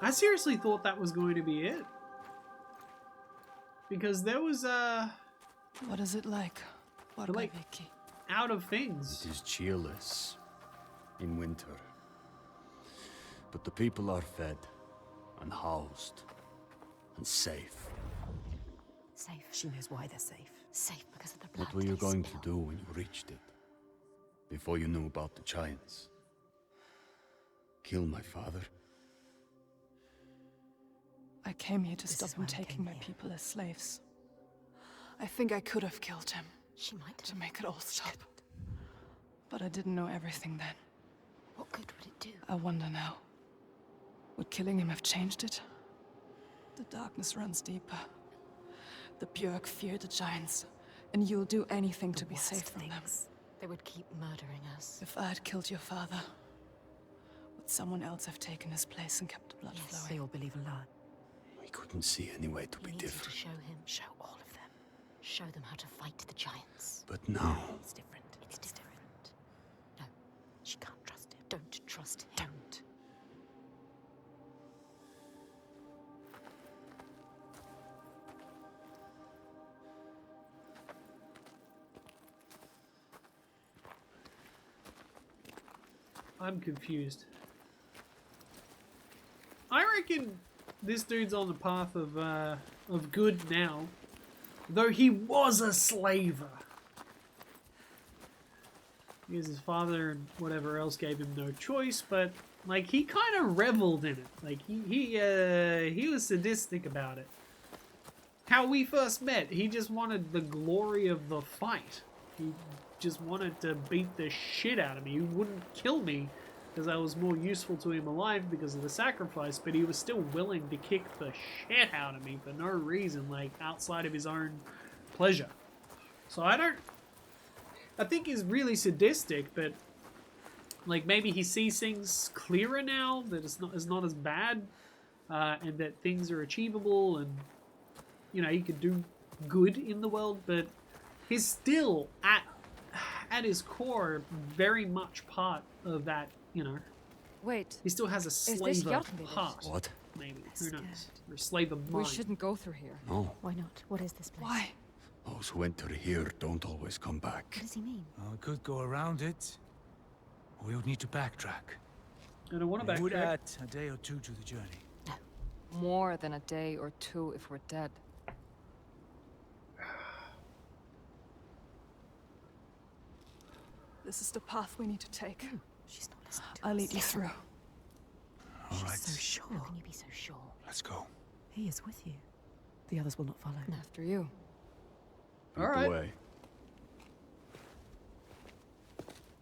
I seriously thought that was going to be it. Because there was, What is it like? like, out of things. It is cheerless in winter. But the people are fed and housed and safe. Safe. She knows why they're safe. Safe because of the blood. What were you they going to spill. do when you reached it? Before you knew about the giants? Kill my father? I came here to This stop is him why I taking came my here. people as slaves. I think I could have killed him She might to have. make it all stop. But I didn't know everything then. What good would it do? I wonder now. Would killing him have changed it? The darkness runs deeper. The Björk fear the giants, and you'll do anything to be Worst safe from them. things. They would keep murdering us. If I had killed your father, would someone else have taken his place and kept the blood Yes, flowing? they all believe a lie. I couldn't see any way to He be needs you to different. show him. Show all of them. Show them how to fight the giants. But now, It's different. It's different. No, she can't trust him. Don't trust him. Don't. I'm confused. I reckon this dude's on the path of good now, though he was a slaver. Because his father and whatever else gave him no choice, but like he kind of reveled in it. Like he was sadistic about it. How we first met, he just wanted the glory of the fight. He just wanted to beat the shit out of me. He wouldn't kill me because I was more useful to him alive because of the sacrifice, but he was still willing to kick the shit out of me for no reason, like outside of his own pleasure. So I think he's really sadistic, but like maybe he sees things clearer now, that it's not as bad, and that things are achievable, and you know, he could do good in the world, but he's still at his core very much part of that, you know. Wait, He still has a this slaver Hellblade? heart. what? Maybe. They're Who knows? scared. Or a slaver we mind. shouldn't go through here. No. Why not? What is this place? Why? Those who enter here don't always come back. What does he mean? We could go around it, or we would need to backtrack. I don't want to It would backtrack. add a day or two to the journey. More than a day or two if we're dead. This is the path we need to take. She's not listening to I'll us. lead you through. All She's right, so sure. How can you be so sure? let's go. He is with you. The others will not follow. After you. Lead Alright. the way.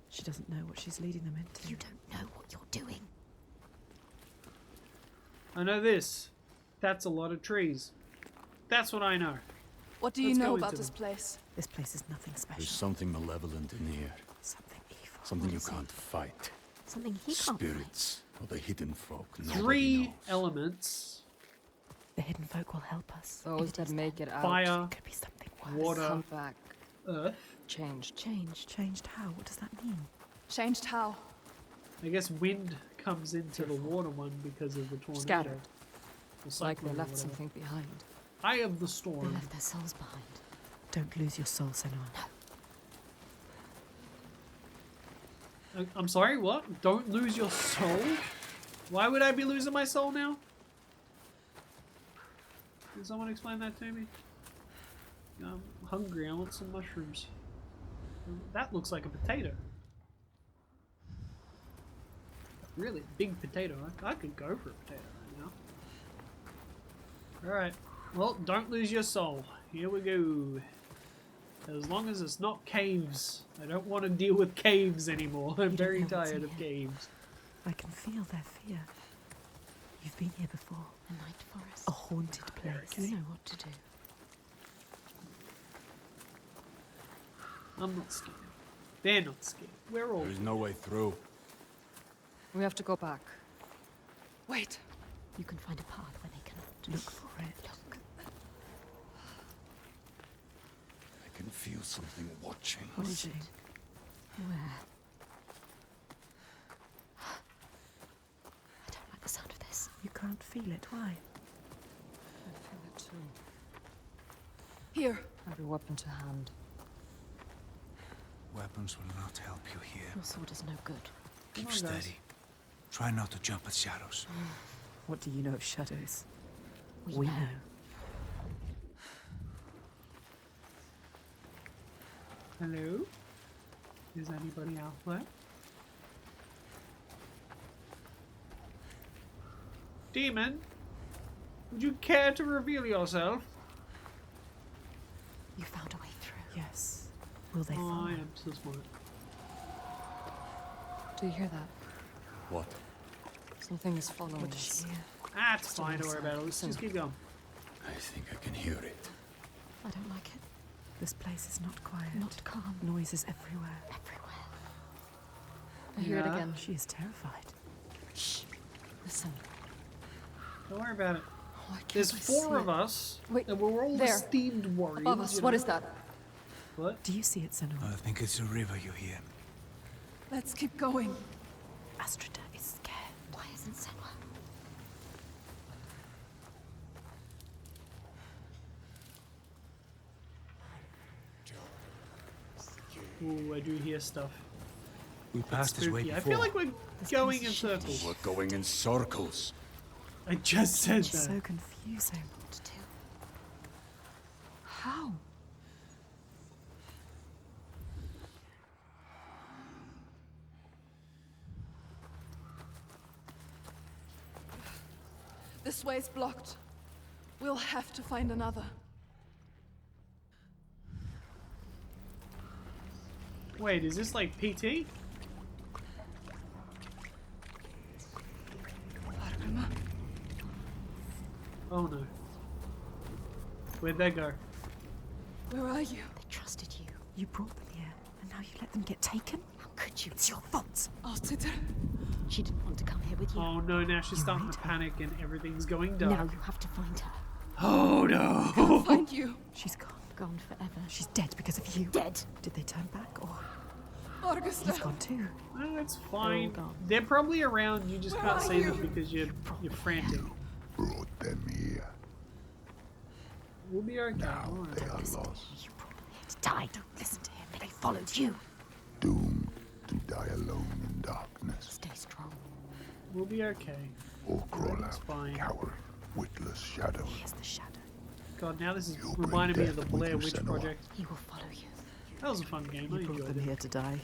She doesn't know what she's leading them into. You don't know what you're doing. I know this. That's a lot of trees. That's what I know. What do you Let's go know into about this them. place? This place is nothing special. There's something malevolent in here. Something evil. Something What you is it? can't fight. Something he can't fight. Spirits or the hidden folk. Nobody Three knows. elements. The hidden folk will help us. Those If it that is make them, it out. Fire, it could be something worse. water, Come back. earth. Changed. Changed how? What does that mean? Changed how? I guess wind comes into the water one because of the tornado. Scattered. Or It's like they cyclone or left whatever. something behind. Eye of the They storm. left their souls behind. Don't lose your soul, Senua. No. I'm sorry, what? Don't lose your soul? Why would I be losing my soul now? Can someone explain that to me? I'm hungry, I want some mushrooms. That looks like a potato. Really big potato. I could go for a potato right now. Alright. Well, don't lose your soul. Here we go. As long as it's not caves. I don't want to deal with caves anymore. I'm don't very know what's tired in of here. caves. I can feel their fear. You've been here before. A night forest. A haunted place. You know what to do. I'm not scared. They're not scared. We're all. There is no way through. We have to go back. Wait. You can find a path where they cannot. Look for it. Look. I can feel something watching. What is it? Where? I don't like the sound of this. You can't feel it. Why? I feel it too. Here. Every weapon to hand. Weapons will not help you here. Your sword is no good. Keep Come on, guys. steady. Try not to jump at shadows. What do you know of shadows? We know. Hello? Is anybody out there? Demon? Would you care to reveal yourself? You found a way through. Yes. Will they Oh, follow? I am so smart. Do you hear that? What? Something is following What does us. she hear? Ah, it's Still fine, don't worry inside. about it. Let's just Listen. keep going. I think I can hear it. I don't like it. This place is not quiet. Not calm. Noises everywhere. Everywhere. I hear it Yeah. again. She is terrified. Shh. Listen. Don't worry about it. Why can't There's I four see of it? us, Wait, and we're all there. esteemed warriors. Above us. you What know? is that? What? Do you see it, Senua? I think it's a river you hear. Let's keep going. Astrida is scared. Why isn't Senua? Ooh, I do hear stuff. We passed this way Spooky. before. I feel like we're This going place in is shifty. circles. We're going in circles. I just said It's that. so confusing. What to do? How? This way's blocked. We'll have to find another. Wait, is this like PT? Largama. Oh no. Where'd they go? Where are you? They trusted you. You brought them here, and now you let them get taken? How could you? It's your fault. Alciter. She didn't want to come here with you. Oh no, now she's You starting made to her. panic and everything's going Now dark. you have to find her. Oh no! Find you. She's gone. Gone forever. She's dead because of you. Dead. Did they turn back, or Augusta. he's gone too? Oh, it's fine. gone. They're probably around. You just Where can't are see them you? because you're frantic. Brought them here. We'll be okay. Now Don't worry. they are Listen to lost, me. You brought them here to die. Don't listen to him. They followed you. doomed to die alone in darkness, Stay strong. We'll be okay. or crawl Everything's out, fine. coward, witless shadows. Here's the shadow. God, now this is You'll bring reminding me of the death with Blair you, Witch Senua. Project. He will follow you. That was a fun game. I You brought enjoyed them it. here to die.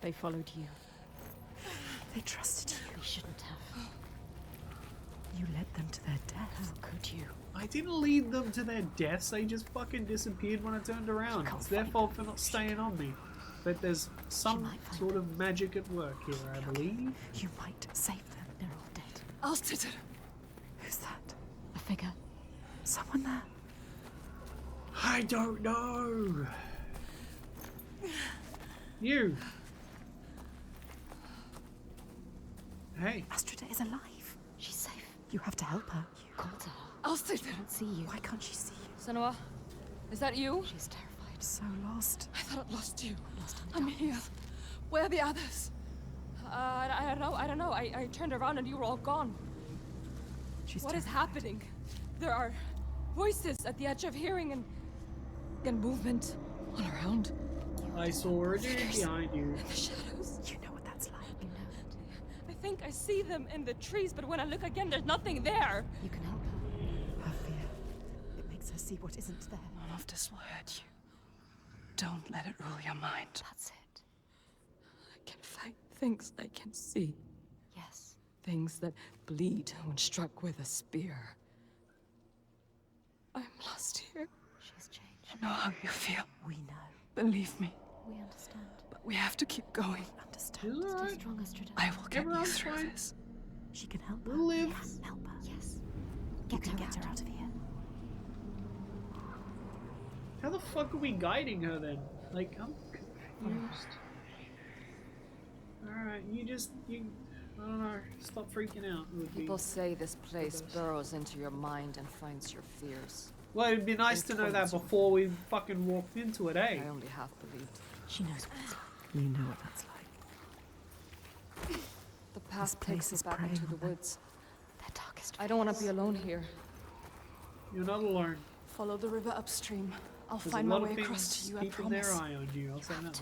They followed you. They trusted you. We shouldn't have. You led them to their How death. could you? I didn't lead them to their deaths. They just fucking disappeared when I turned around. can't It's their find fault for not staying on me. But there's some might find sort of magic at work here, I believe. You might save them. They're all dead. Alciter. Who's that? A figure. Someone there? I don't know. You. Hey. Astrida is alive. She's safe. You have to help her. Called to her. Alciter. Can't see you. Why can't she see you? Senua, is that you? She's terrified. So lost. I thought I'd lost you. Lost in the I'm darkness. here. Where are the others? I don't know. I turned around and you were all gone. She's What is terrified. happening? There are voices at the edge of hearing and movement all around. I saw her dude behind you. The shadows. You know what that's like. You know it. I think I see them in the trees, but when I look again, there's nothing there. You can help her. Her fear. It makes her see what isn't there. None of this will hurt you. Don't let it rule your mind. That's it. I can fight things I can see. Yes. Things that bleed when struck with a spear. I'm lost here. She's changed. I know how you feel. We know. Believe me. We understand. But we have to keep going. Understand. She's Stay alright. strong, Astrida. I will get you Everyone's through fine. this. She can help her. We'll live. Yes, help her. Yes. You can get her out of here. How the fuck are we guiding her then? Like, I'm confused. Alright, you I don't know. Stop freaking out. It would be... People say this place burrows into your mind and finds your fears. Well, it'd be nice to know that before we fucking walked into it, eh? I only half believed. She knows what it's like. You know what that's like. The path place takes is us back preying into the on them. woods. Their darkest I don't want to be alone here. You're not alone. Follow the river upstream. I'll There's find a my lot way of across things to you, I keeping their promise. eye on you. I'll say that much.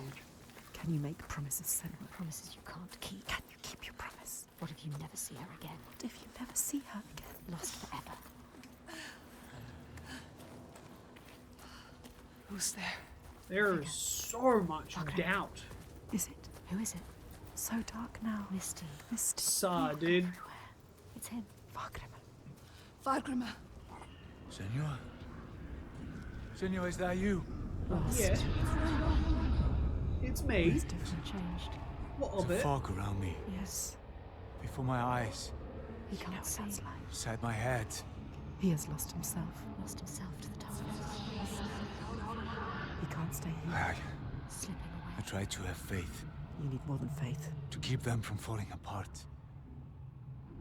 Can you make promises, Senua? promises you can't keep. Can you keep your promise? What if you never see her again? What if you never see her again? Lost forever. Who's there? There is so much doubt. Is it? Who is it? So dark now. Misty. Misty. Saw, dude. Everywhere. It's him. Fargrimmer. Fargrimmer. Senua? Senua, is that you? Yeah. It's me. He's different. Changed. What There's of a it? fog around me, Yes. before my eyes, He You know can't what see. that's like. inside my head. He has lost himself. Lost himself to the darkness. He can't stay here. I Slipping away. tried to have faith, You need more than faith. to keep them from falling apart.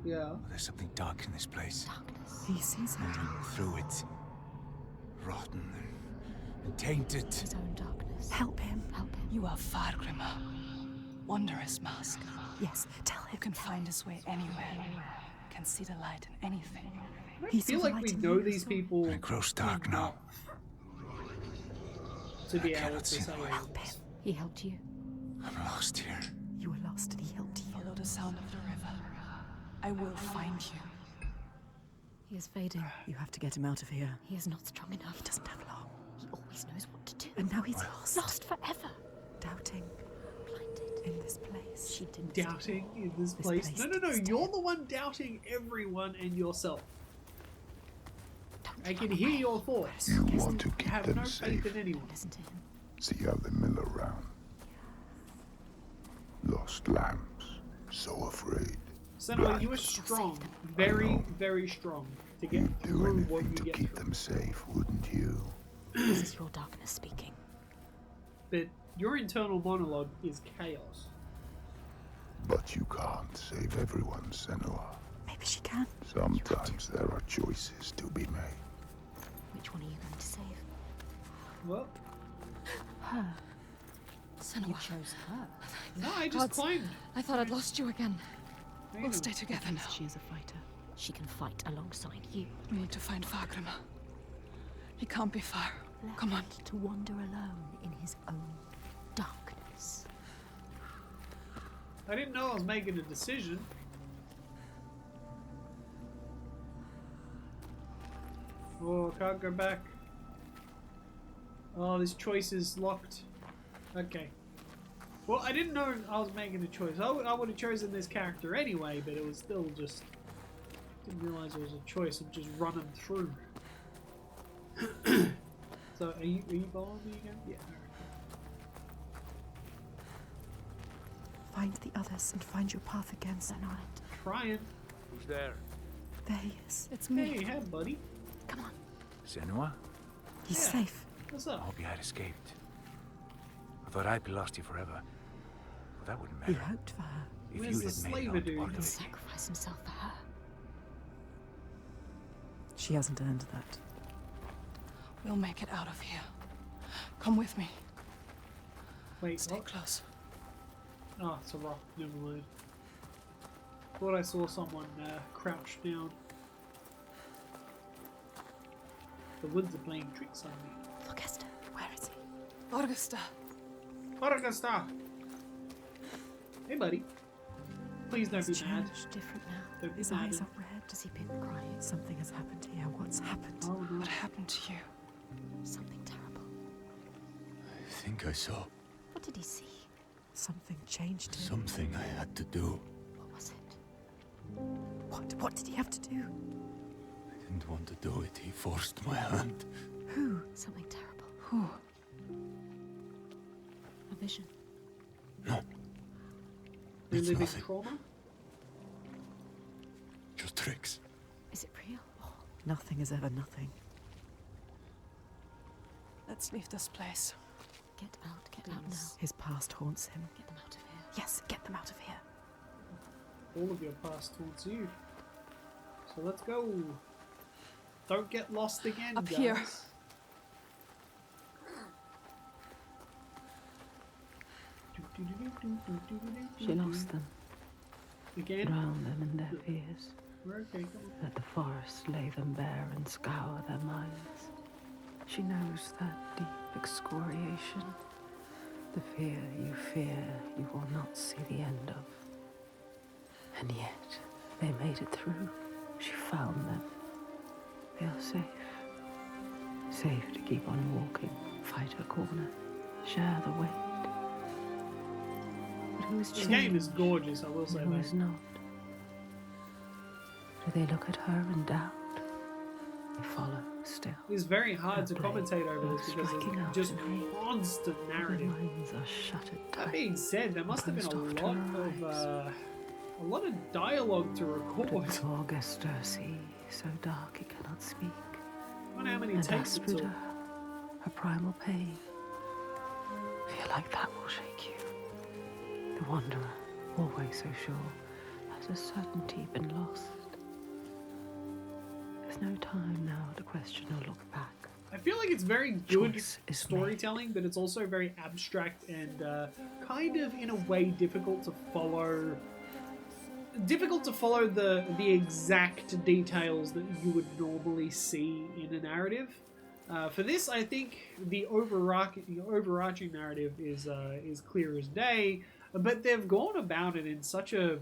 Yeah. But there's something dark in this place. Darkness. He sees it. Moving through it. Rotten and tainted. His own darkness. Help him. Help him. You are Fargrimmer. Wondrous mask. Yes, tell him. Who can find his way anywhere. Can see the light in anything. I He feel saw the like we light in know you, these so- people It grows dark now. to be I able cannot to see say the way. Help him. He helped you. I'm lost here. You were lost and he helped you. Follow the sound of the river. I will find you. He is fading. You have to get him out of here. He is not strong enough. He doesn't have long. He always knows what to do. And now he's lost. Lost forever. Doubting Blinded. in this place. She didn't. Doubting in this This place. place No, didn't stay. you're the one doubting everyone and yourself. Don't I can run hear away. your thoughts. You want to keep Have them no faith safe. in anyone. Listen to him. See how they mill around. Lost lambs. So afraid. Senua, you were strong. Very, very strong to get You'd do through what anything you to get keep through. them safe, wouldn't you? This is your darkness speaking. But your internal monologue is chaos. But you can't save everyone, Senua. Maybe she can. Sometimes there are choices to be made. Which one are you going to save? Well, Her. You chose her. no, I just Gods. claimed. I thought I'd lost you again. We'll stay together now. She is a fighter. She can fight alongside you. We need to find Fargrimmer. He can't be far. Come on. Left to wander alone in his own darkness. I didn't know I was making a decision. Oh, can't go back. Oh, this choice is locked. Okay. Well, I didn't know I was making a choice. I would have chosen this character anyway, but it was still just... Didn't realize it was a choice of just running through. So, are you following me again? Yeah. Find the others and find your path again, Senua. Trying. Who's there? There he is. It's me. Hey, hey, buddy. Come on. Senua? He's Yeah. safe. What's I up? hope you had escaped. I thought I'd be lost here forever. But that wouldn't He matter. hoped for her. If Where's you the had made slaver out dude? part He'll of it. sacrifice himself for her. She hasn't earned that. We'll make it out of here. Come with me. Wait, Stay what? close. Oh, it's a rock. Never mind. Thought I saw someone crouched down. The woods are playing tricks on me. Look, Esther. Where is he? Orgesta. Paragasta! Hey, buddy. Please don't He's be mad. changed. Different now. Don't be His mad. eyes are red. Has he been crying? Something has happened here. What's happened? Oh, no. What happened to you? Something terrible. I think I saw What did he see? Something changed him. something I had to do. What was it? What did he have to do? I didn't want to do it. He forced my hand. Who? Something terrible. Who? A vision. No. It's Reliving nothing. trauma? Just tricks. Is it real? Oh, Nothing is ever nothing. Let's leave this place. get out now. His past haunts him. Get them out of here. Yes, get them out of here. all of your past towards you. So let's go. Don't get lost again, Up guys. here. She lost them, Again? drowned them in their fears. We're okay, come on. Let the forest lay them bare and scour their minds. She knows that deep excoriation. The fear you will not see the end of. And yet, they made it through. She found them. They are safe. Safe to keep on walking, fight her corner, share the weight. But who is This changed? game is gorgeous, I will say and who is that. not? Do they look at her in doubt? They follow still. It's very hard to Her blade commentate over this because striking it's out just in hate. constant Their narrative. minds are shuttered That tight. being said, there must have been Closed a off to lot her of a lot of dialogue to But record. its august sea, so dark it cannot speak. I wonder how many And takes it took. Astrida, her primal pain. Feel like that will shake you. The wanderer, always so sure, has a certainty been lost. There's no time now to question or look back. I feel like it's very good Choice is storytelling, but it's also very abstract and kind of, in a way, difficult to follow. Difficult to follow the exact details that you would normally see in a narrative. For this, I think the overarching narrative is clear as day, but they've gone about it in such a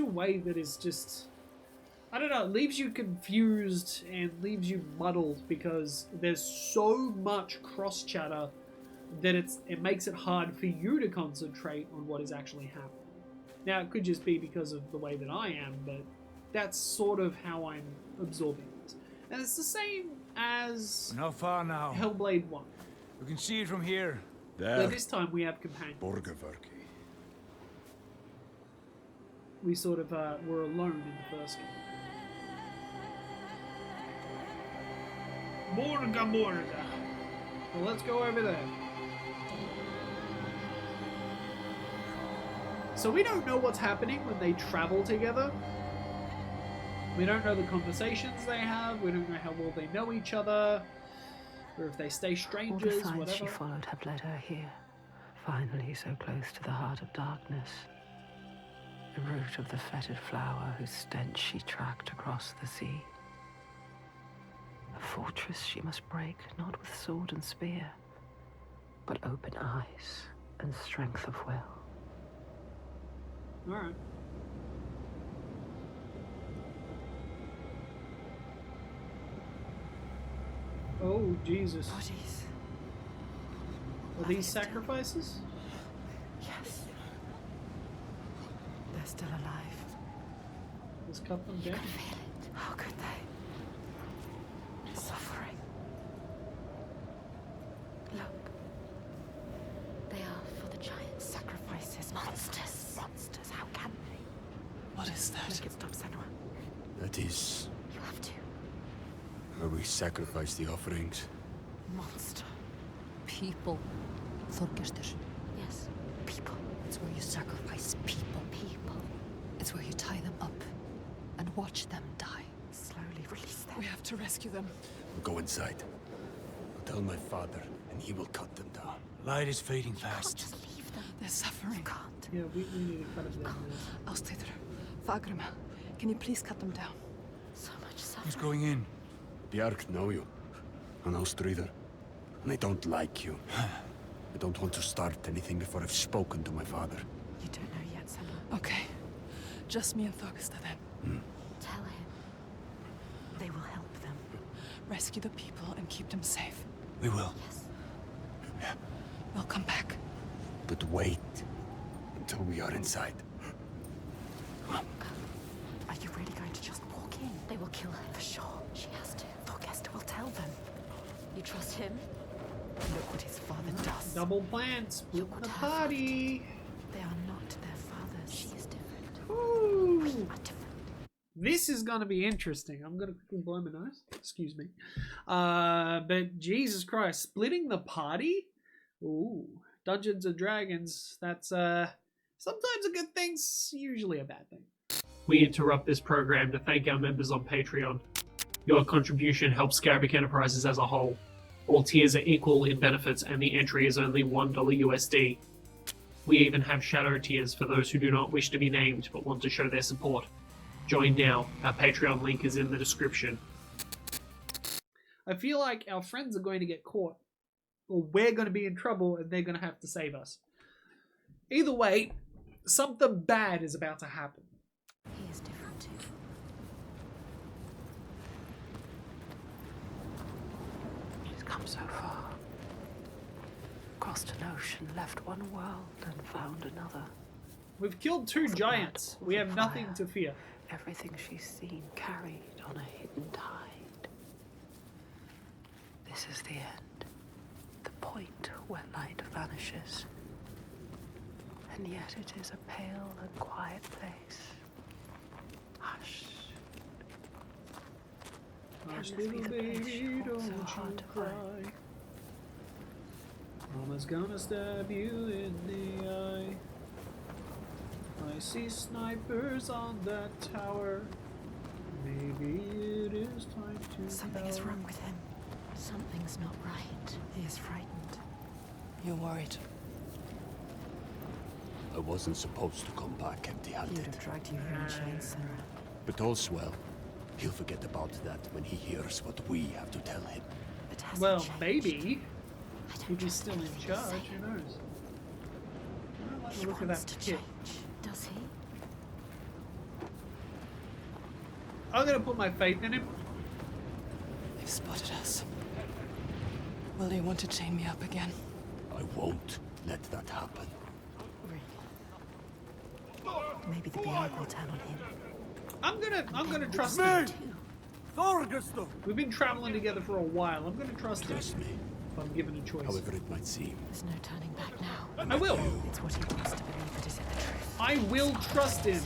way that is just, I don't know, it leaves you confused and leaves you muddled because there's so much cross chatter that it makes it hard for you to concentrate on what is actually happening. Now, it could just be because of the way that I am, but that's sort of how I'm absorbing this. And it's the same as How far now? Hellblade 1. We can see it from here. Though There, this time we have companions. Borgerverki. We sort of were alone in the first game. Borga. Well, let's go over there. So we don't know what's happening when they travel together. We don't know the conversations they have. We don't know how well they know each other. Or if they stay All the strangers, signs whatever. she followed have led her here, finally so close to the heart of darkness. The root of the fetid flower whose stench she tracked across the sea. A fortress she must break, not with sword and spear, but open eyes and strength of will. Alright. Oh, Jesus. Bodies. Are these sacrifices? Yes. They're still alive. Let's cut them down. Feel it. How could they? Suffering. Look. They are for the giant sacrifices. Monsters. Monsters. How can they? What is that? Make it stop, Senua. That is You have to. where we sacrifice the offerings. Monster. People. Þorgestur. Yes. People. It's where you sacrifice people. People. It's where you tie them up and watch them die. Slowly release them. We have to rescue them. We'll go inside. I'll tell my father, and he will cut them down. Light is fading Can't fast. just leave them. They're suffering. Can't. Yeah, we need to cut them down. I'll stay there. Fagrima, can you please cut them down? So much Who's suffering. going in? Bjark know you, and Ástríðar, and I don't like you. I don't want to start anything before I've spoken to my father. You don't know yet, Senua. Okay. Just me and Thorgesta then. Tell him. They will help them. Rescue the people and keep them safe. We will. Yes. We'll come back. But wait until we are inside. Are you really going to just walk in? They will kill her for sure. She has to. Thorgesta will tell them. You trust him? Look what his father does. Double plan, split Look what the her father party. They are not their fathers. She is different. Ooh. We are different. This is gonna be interesting. I'm gonna quickly blow my nose. Excuse me. But Jesus Christ, splitting the party? Ooh. Dungeons and Dragons. That's Sometimes a good thing's usually a bad thing. We interrupt this program to thank our members on Patreon. Your contribution helps Scarabic Enterprises as a whole. All tiers are equal in benefits and the entry is only $1 USD. We even have shadow tiers for those who do not wish to be named but want to show their support. Join now. Our Patreon link is in the description. I feel like our friends are going to get caught. Or we're going to be in trouble and they're going to have to save us. Either way, something bad is about to happen. He is different too. She's come so far. Crossed an ocean, left one world and found another. We've killed 2 giants. We have nothing to fear. Everything she's seen carried on a hidden tide. This is the end. The point where light vanishes. And yet it is a pale and quiet place. Hush. Hush, Can this be little the place baby, she fought don't so you hard to cry. find? Mama's gonna stab you in the eye. I see snipers on that tower. Maybe it is time to Something is wrong with him. Something's not right. He is frightened. You're worried. I wasn't supposed to come back He would empty-handed. have dragged you here in chains, Sarah. But all's well. He'll forget about that when he hears what we have to tell him. But has Well, he changed? maybe. I don't If he's trust still in anything you charge, say. who knows? I don't like He the look of wants that to kid. change, does he? I'm gonna put my faith in him. They've spotted us. Will they want to chain me up again? I won't let that happen. Really? Maybe the Bjerg will turn on him. I'm gonna trust Me! him. Too. We've been traveling together for a while. I'm gonna trust him Trust me, if I'm given a choice. however it might seem. There's no turning back now. I will. It's what he wants to believe, but is it the truth? I will trust him.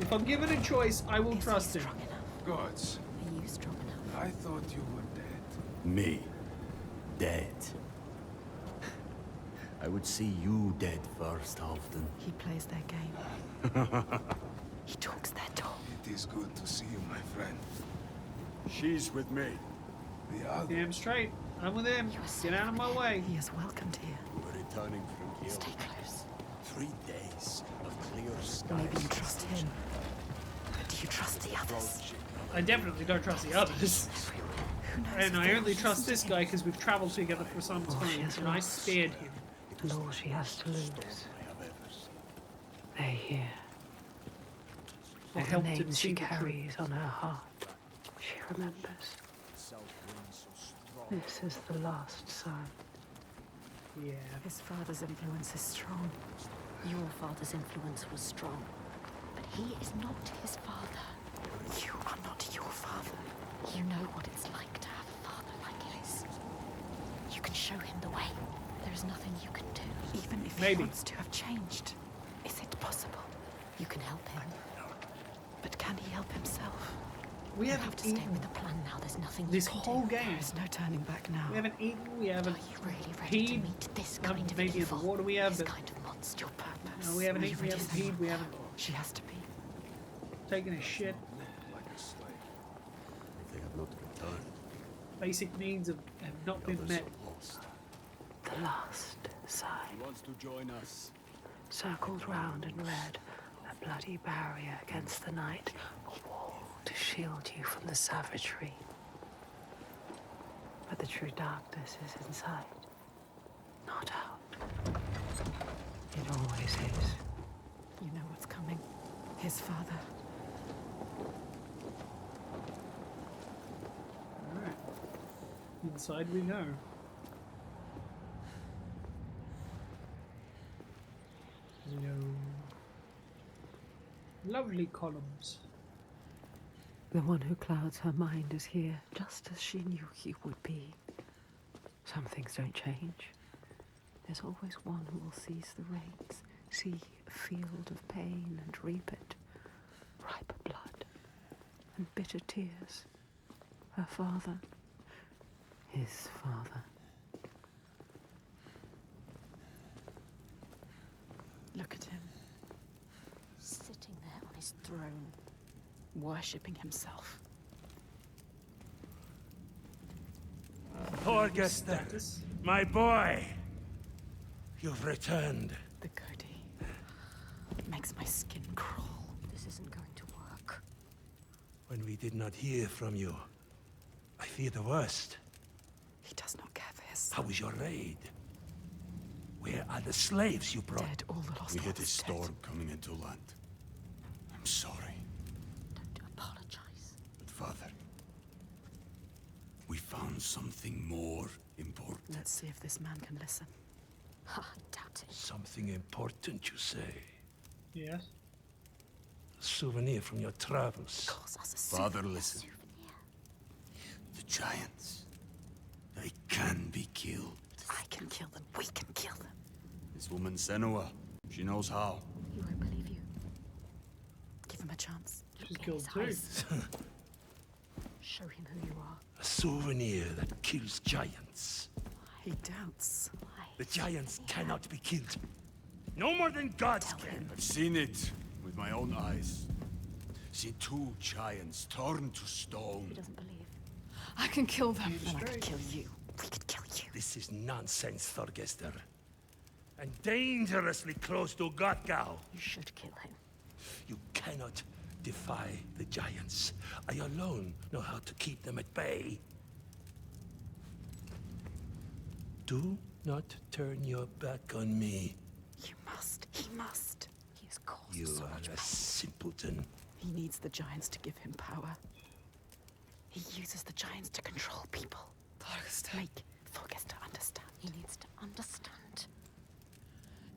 If I'm given a choice, I will Is trust he him. strong enough? Gods, Are you strong enough? I thought you were dead. Me, dead. I would see you dead first, Halfdan. He plays their game. He talks their talk. It is good to see you, my friend. She's with me. The other. Damn straight. I'm with him. You are Get out of my way. He is welcomed here. We're returning from here. Stay close. 3 days of clear skies. Maybe you trust him. But do you trust the others? I definitely don't trust the others. Who knows? And if I they only will trust listen this to guy him? because we've traveled together for some Oh, she time, has and I lost. spared him. And all she has to lose. They hear. I All the helped him names see she the truth. carries on her heart. She remembers. This is the last son. Yeah. His father's influence is strong. Your father's influence was strong. But he is not his father. You are not your father. You know what it's like to have a father like his. You can show him the way. There is nothing you can do. Even if Maybe. he wants to have changed. Is it possible? You can help him. But can he help himself? We You haven't have to stay eaten with the plan now. There's nothing this you can whole do. game. There is no turning back now. We haven't eaten, we haven't Are you really ready to peed. meet this kind of Maybe in the evil? water we have, this but kind of monster, your purpose. no, we haven't Are you eaten, we ready, haven't peed, Senua? we haven't She has to be. taken a shit. Like a slave. They have not returned. Basic needs have not been Others met. are lost. The last sign. He wants to join us. Circled round in red, a bloody barrier against the night, a wall to shield you from the savagery. But the true darkness is inside, not out. It always is. You know what's coming. His father. Alright. Inside we go. Lovely columns. The one who clouds her mind is here, just as she knew he would be. Some things don't change. There's always one who will seize the reins, see a field of pain and reap it. Ripe blood and bitter tears. Her father, his father. Look at him. Sitting there on his throne. Worshipping himself. Torgester, my boy! You've returned. The goatee makes my skin crawl. This isn't going to work. When we did not hear from you, I fear the worst. He does not care for his How was your raid? Where are the slaves you brought? dead. All the lost We hit a ones storm coming into land. I'm sorry, Don't apologize. but Father, we found something more important. Let's see if this man can listen. Ha, doubt it. Something important, you say? Yes. A souvenir from your travels. Calls us a Father, souvenir. listen. Souvenir. The giants, they can be killed. I can kill them. We can kill them. This woman Senua, she knows how. He won't believe you. Give him a chance. She's Look in killed his too. eyes. Show him who you are. A souvenir that kills giants. He doubts. Why? The giants cannot be killed. No more than gods can. I've seen it with my own eyes. Seen 2 giants turned to stone. He doesn't believe. I can kill them. Jesus And I could Christ. kill you. We could kill you. This is nonsense, Thorgester. And dangerously close to Gottgau. You should kill him. You cannot defy the giants. I alone know how to keep them at bay. Do not turn your back on me. You must. He must. He has caused You so are much a pain. simpleton. He needs the giants to give him power. He uses the giants to control people. Make Thorgester understand. He needs to understand.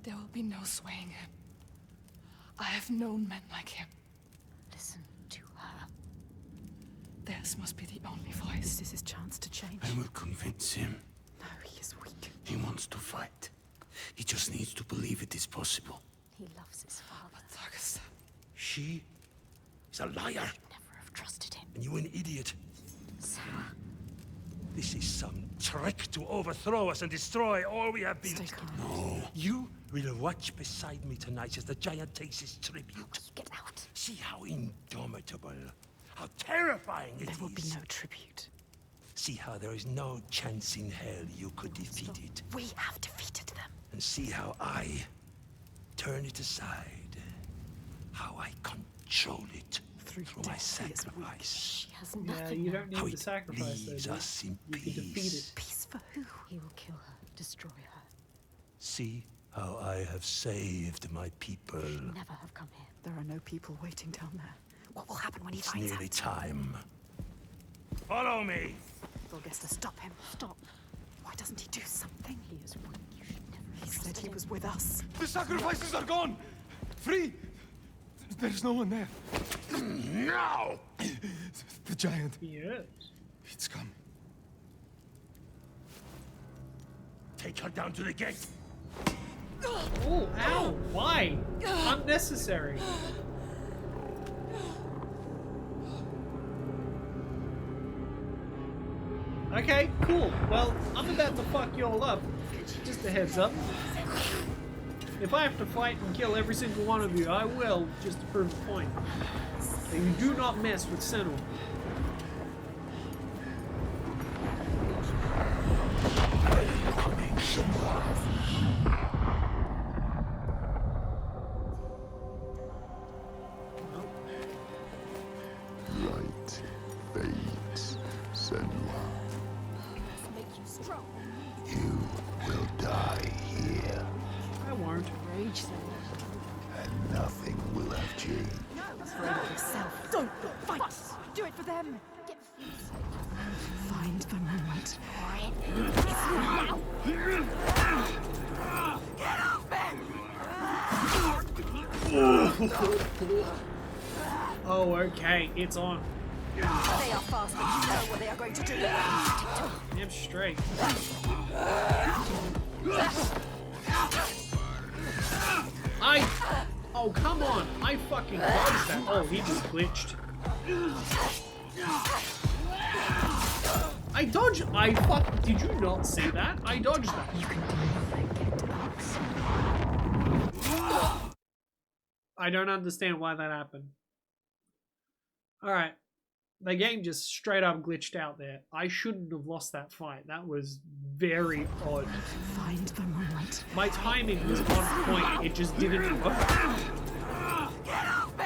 There will be no swaying him. I have known men like him. Listen to her. Theirs must be the only voice. This is his chance to change. I will convince him. No, he is weak. He wants to fight. He just needs to believe it is possible. He loves his father. Thorgester. She is a liar, Never have trusted him. and you an idiot. Sarah, This is some trick to overthrow us and destroy all we have built. Stay calm. No. You will watch beside me tonight as the giant takes his tribute. you get out. See how indomitable, how terrifying it There will be is. no tribute. See how there is no chance in hell you could defeat it. We have defeated them. And see how I turn it aside. How I control it through my death, he is sacrifice. She has Yeah, nothing you now. don't How need the it sacrifice though, leaves dude. us in You can defeat peace. it. Peace for who? He will kill her, destroy her. See how I have saved my people. Never have come here. There are no people waiting down there. What will happen when he It's finds nearly out? time. Follow me! Thorgester, stop him. Stop. Why doesn't he do something? He is weak. You should never have He said trusted he him. was with us. The sacrifices are gone! Free! There's no one there. Now! The giant. Yes. It's come. Take her down to the gate. Oh, ow! Why? Unnecessary. Okay, cool. Well, I'm about to fuck you all up. Just a heads up. If I have to fight and kill every single one of you, I will, just to prove the point. That you do not mess with Senua. Light fades, Senua. Make you strong. You will die here, I won't. Rage them. and nothing will have changed. Yourself. Don't fight. Do it for them. Find the moment. Oh, okay, it's on. They are fast, but you know what they are going to do. Damn straight. Oh, come on! I fucking dodged that. Oh, he just glitched. Did you not see that? I dodged that. You can do nothing. Get up, Senua. I don't understand why that happened. Alright. The game just straight up glitched out there. I shouldn't have lost that fight. That was very odd. Find the moment. My timing was on point. It just didn't work. Get off me!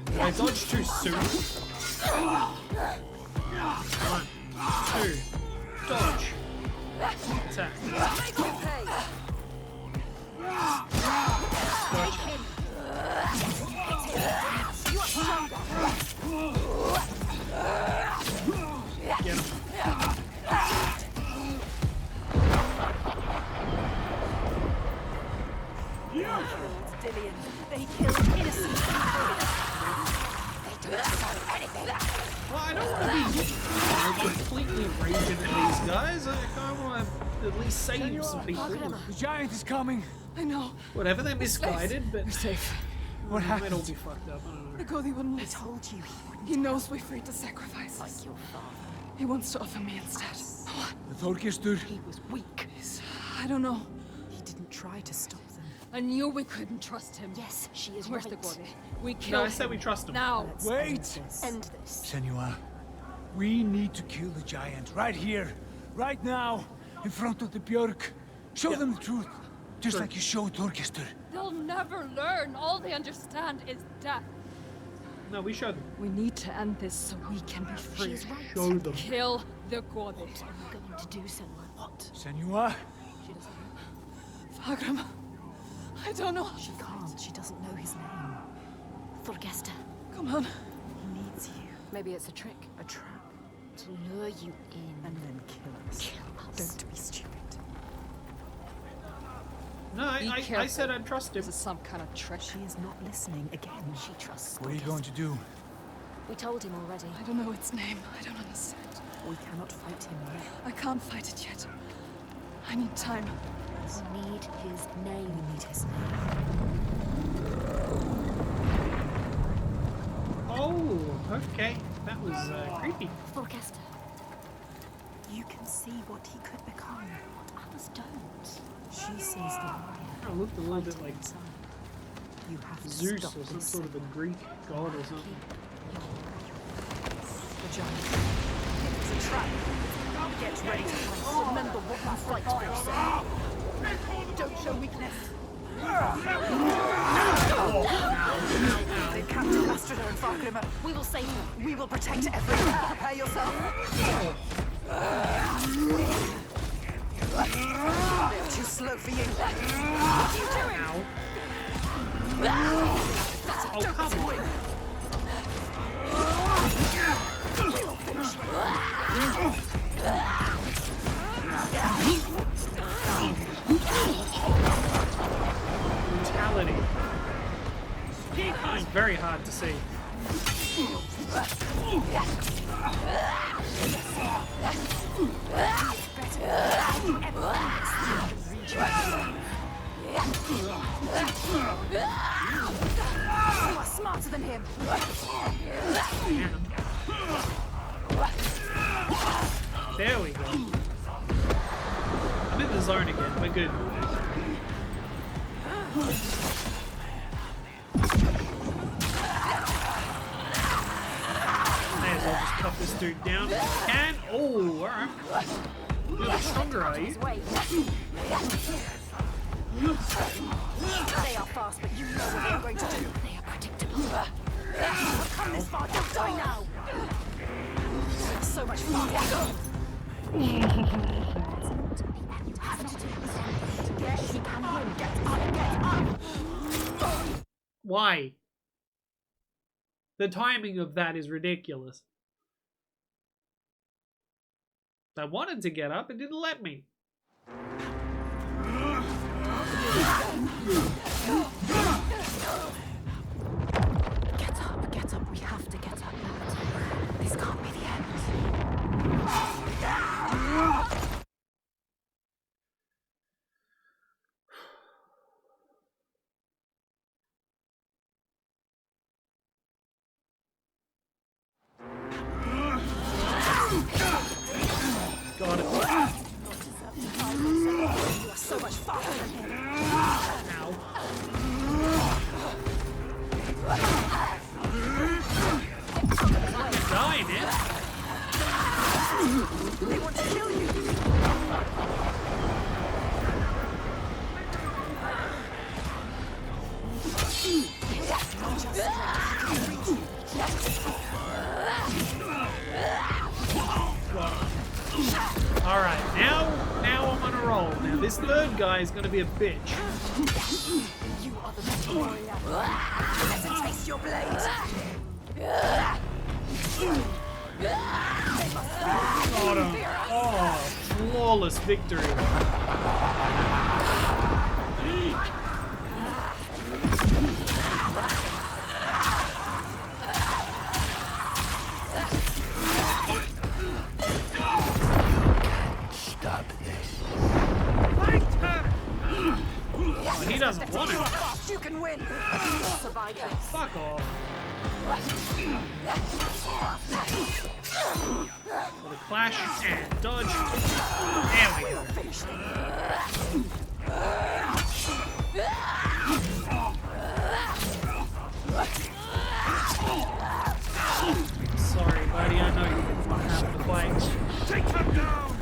Did I dodge too soon? 1, 2, dodge. Attack. Gotcha. Get him. They killed innocent people. Well, I don't want to be completely raging at these guys. I want to at least save some people. The giant is coming. I know. Whatever, they're misguided, but We're safe. What they might all happened? be fucked up. I don't know. The Gothi wouldn't I listen. told you he wouldn't. He knows we're free to sacrifice Like us. your father. He wants to offer me instead. The Þorgestur. He was weak. I don't know. He didn't try to stop them. I knew we couldn't trust him. Yes, she is Where's right. the Gothi? We No, kill I said him. we trust them. Now. Wait! End this. Senua, we need to kill the giant right here, right now, in front of the Björk. Show them the truth, just like you showed Þorgestur. They'll never learn. All they understand is death. No, we showed them. We need to end this so we can be She free. is right. Show them. Kill the Gothi. What are you going to do, Senua? What? Senua, She doesn't know. Fagram. I don't know. She can't. She doesn't know his name. Thorgesta, Come on. He needs you. maybe it's a trick. A trap. To lure you in. And then kill us. Kill us. Don't be stupid. No, Be I careful. said I'd trust him. This is some kind of trick. She is not listening again. She trusts what are you Thorgesta. going to do? We told him already. I don't know its name. I don't understand. We cannot fight him yet. I can't fight it yet. I need time. We need his name. We need his name. Oh, okay. That was creepy. Thorgesta. You can see what he could become. What others don't. She sees the warrior. It looked a little bit like inside. You have to Zeus stop or some this. sort of a Greek god or something. The giant. It's a trap. Get ready to fight. Remember what you fight for, sir. Don't show weakness. They captured Astrida and Fargrimmer. We will save them. We will protect everyone. Prepare yourself. They are too slow for you. Oh, come on. Brutality. It's very hard to see. You are smarter than him. There we go. I'm in the zone again. We're good. May as well just cut this dude down if I can. Oh, alright. You're a bit stronger, are you? Wait. They are fast, but you know what they're going to do. They are predictable. We've come this far, don't die now. So much faster. You have to do this. Yes, you can win. Get up, get up. Why? The timing of that is ridiculous. I wanted to get up, it didn't let me. Get up. We have to get up. This can't be the end. Alright, now I'm on a roll. Now this third guy is gonna be a bitch. You are the best warrior. Let it taste your blade. Got him. Oh, flawless victory. Stop this. Oh, he doesn't want it. You can win. Survive this. Fuck off. For the clash and dodge. There we go. Sorry, buddy. I know you didn't want to have to fight. Take him down!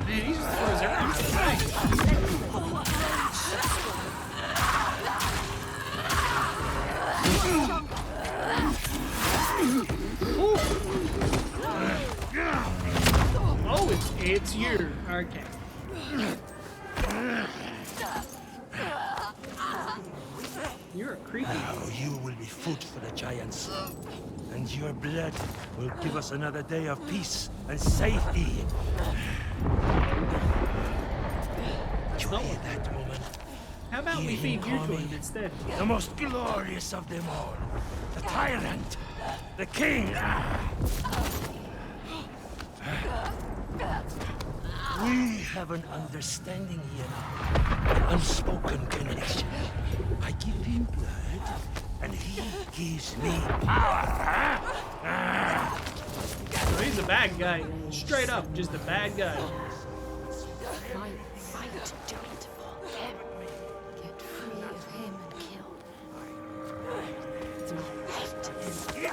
Man, he just throws everyone out of the way. Oh, it's you. Okay. You're a creepy. Now you will be food for the giants. And your blood will give us another day of peace and safety. That's You not hear what. that, woman? How about we feed you to him instead? The most glorious of them all. The tyrant. The king. We have an understanding here. An unspoken connection. I give him blood, and he gives me power. So he's a bad guy. Straight up, just a bad guy. Fight to do it for him. Get free of him and kill. Hate him.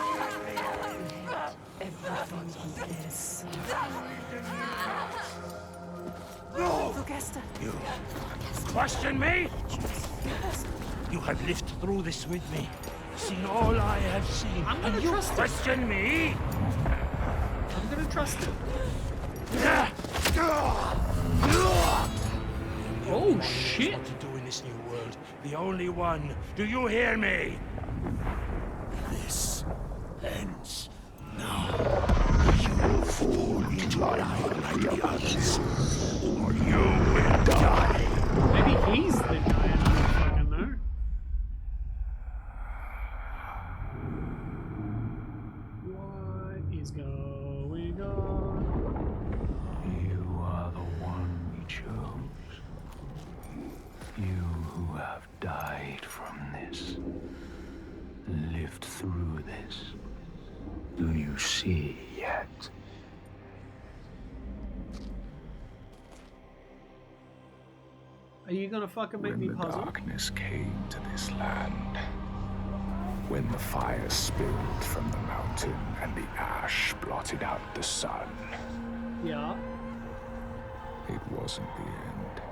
Everything he is. You question me? You have lived through this with me, seen all I have seen, I'm gonna and you trust him. question me? I'm gonna trust him. Oh shit! What to do in this new world? The only one. Do you hear me? This ends now. You fall into line like the others, or you will die. Maybe he's the giant. I don't fucking know. What is going on? You are the one we chose. You who have died from this, lived through this. Do you see yet? Are you gonna fucking make me When the puzzle? darkness came to this land, when the fire spilled from the mountain and the ash blotted out the sun, Yeah. it wasn't the end.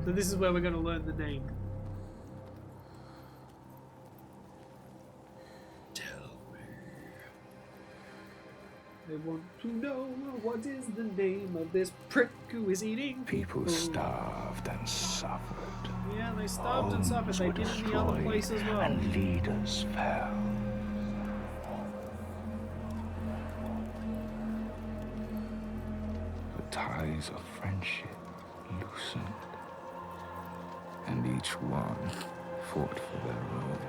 So this is where we're gonna learn the name. They want to know what is the name of this prick who is eating People starved and suffered. Yeah, they starved and suffered. Homes They were did in the other place as well. and leaders fell. The ties of friendship loosened, and each one fought for their own.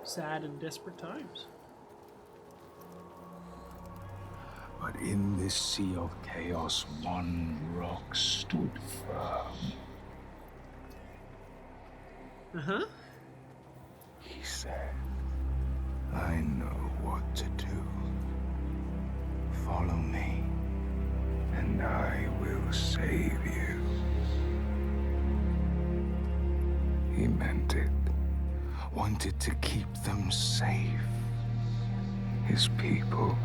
Sad and desperate times. But in this sea of chaos, one rock stood firm. Uh-huh. He said, I know what to do. Follow me, and I will save you. He meant it. Wanted to keep them safe. his people.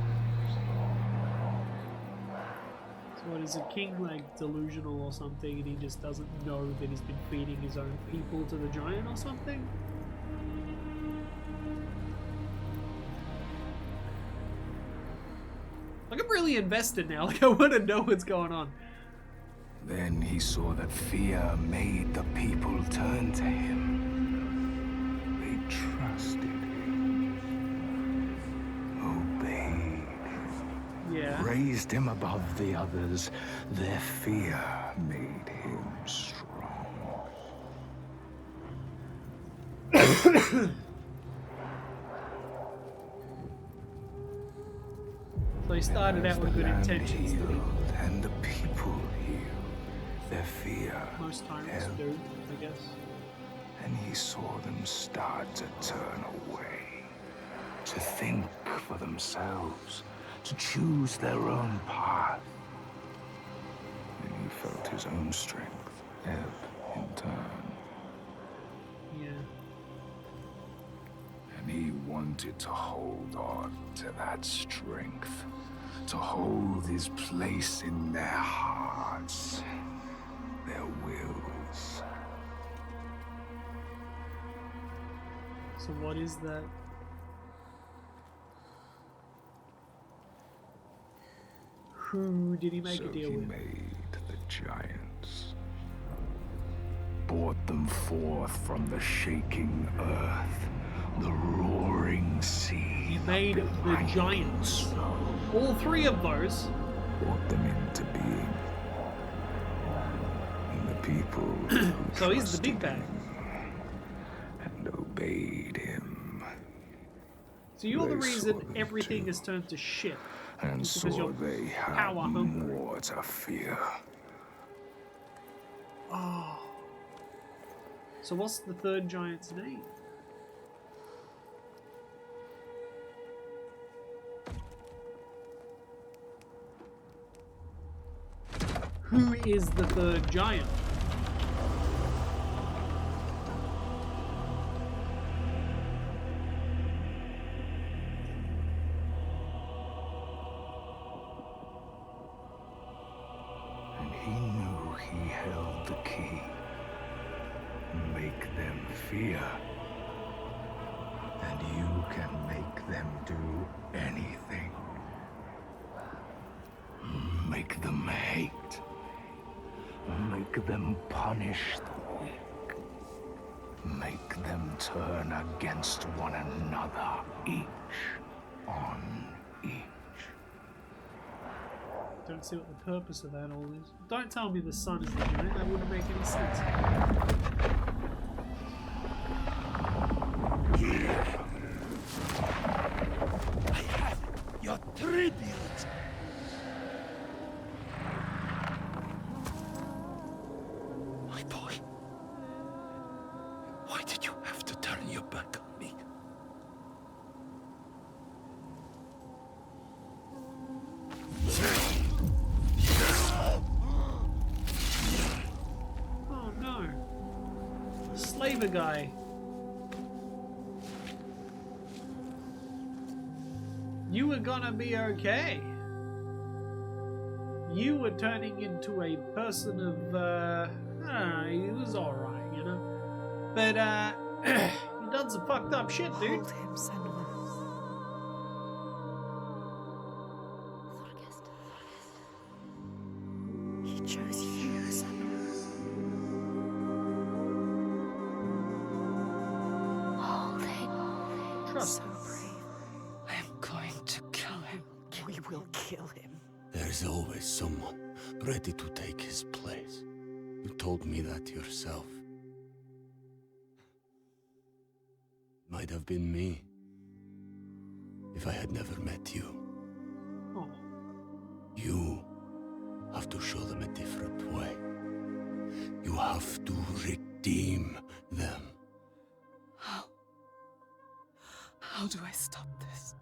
So what, is a king like delusional or something and he just doesn't know that he's been feeding his own people to the giant or something? Like, I'm really invested now. Like, I want to know what's going on. Then he saw that fear made the people turn to him. They trusted him, obeyed him, raised him above the others. Their fear made him strong. So he started out with good intentions, did he? And the people healed. Their fear Most times do, I guess. And he saw them start to turn away, to think for themselves, to choose their own path. And he felt his own strength ebb in turn. Yeah. And he wanted to hold on to that strength, to hold his place in their hearts, their wills. So what is that? Who did he make a deal with? He made the giants, brought them forth from the shaking earth, the roaring sea. He made the giants. All three of those. Brought them into being. And the people so he's the big bad. And obeyed him. So you're the reason everything has turned to shit. And so they had more to fear. Oh. So what's the third giant's name? Who is the third giant? And he knew he held the key. Make them fear. And you can make them do anything. Make them hate. Make them punish the weak. Make them turn against one another, each on each. Don't see what the purpose of that all is. Don't tell me the sun is the giant, that wouldn't make any sense. I have your tribute. My boy, why did you have to turn your back on me? Oh no. The slaver guy. You were gonna be okay. You were turning into a person of, I don't know, he was alright, you know? But, you done some fucked up shit, dude. Hold him, Senua. He chose you, Senua. Hold him. Trust So brave. I am going to kill him. We will kill him. There is always someone ready to take his place. You told me that yourself. Might have been me, if I had never met you. Oh. You have to show them a different way. You have to redeem them. How do I stop this?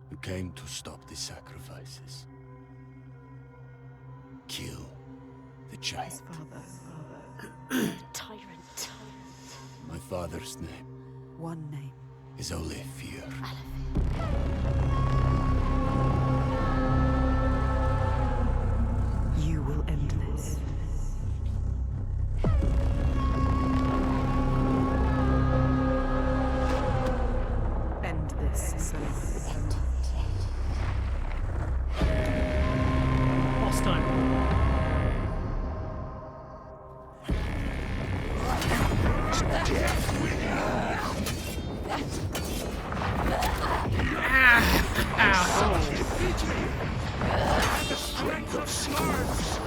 You came to stop the sacrifices. Kill the giant. Tyrant. My father's name. One name. is only fear. You will end this. End this, Senua. Boss time. The strength of scarves.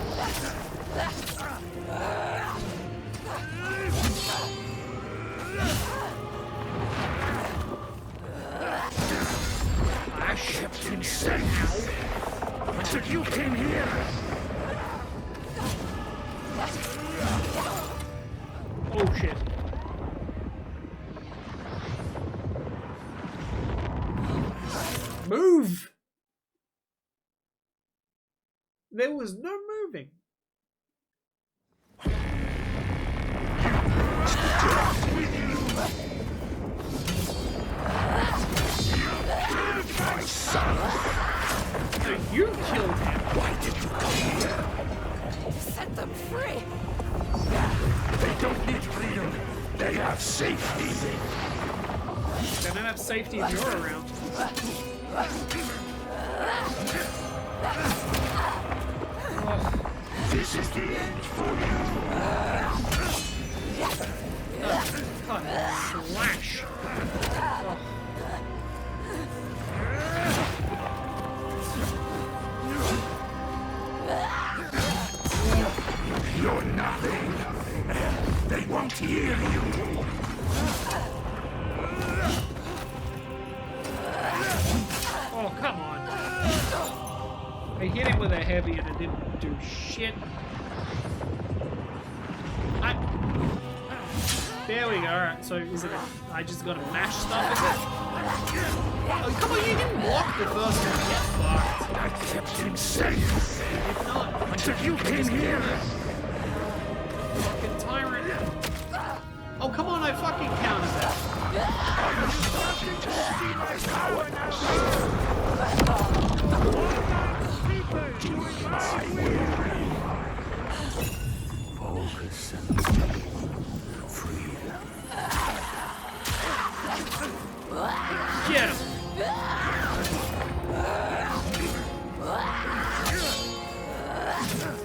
I kept him safe until you came here. Oh shit. Move! There was no moving. My son. So you killed him. Why did you come here? Set them free! They don't need freedom. They have safety. They don't have safety if you're around. This is the end for you. Cut. Slash. Oh. You're nothing. They won't hear you. Oh, come on. I hit him with a heavy and it didn't do shit. There we go. Alright, so is it I just gotta mash stuff, is it? Oh, come on, you didn't block the first one. Get fucked. I kept him safe. If not, until you came here. Fucking tyrant. Oh, come on, I fucking counted that. Are you starting to see my power now? Do my will. Focus and freedom. Get him.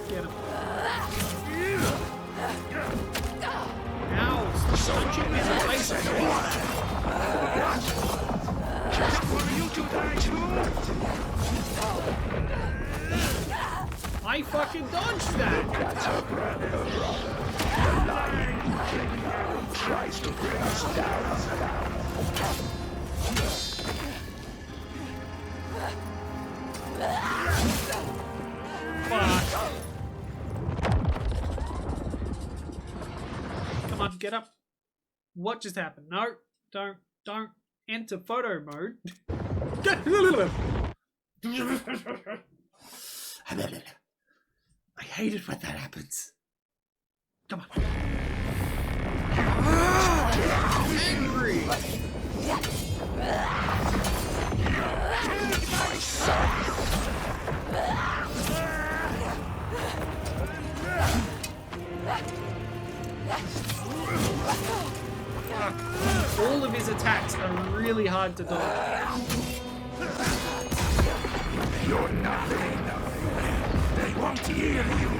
Get him. Ow, stop punching me in the face. Just for you to die too? I fucking dodged that. That's her brother. The lying king tries to bring us down. Fuck. Come on, get up. What just happened? No, don't enter photo mode. I hate it when that happens. Come on. Angry. My son. All of his attacks are really hard to dodge. You're nothing. They won't hear you.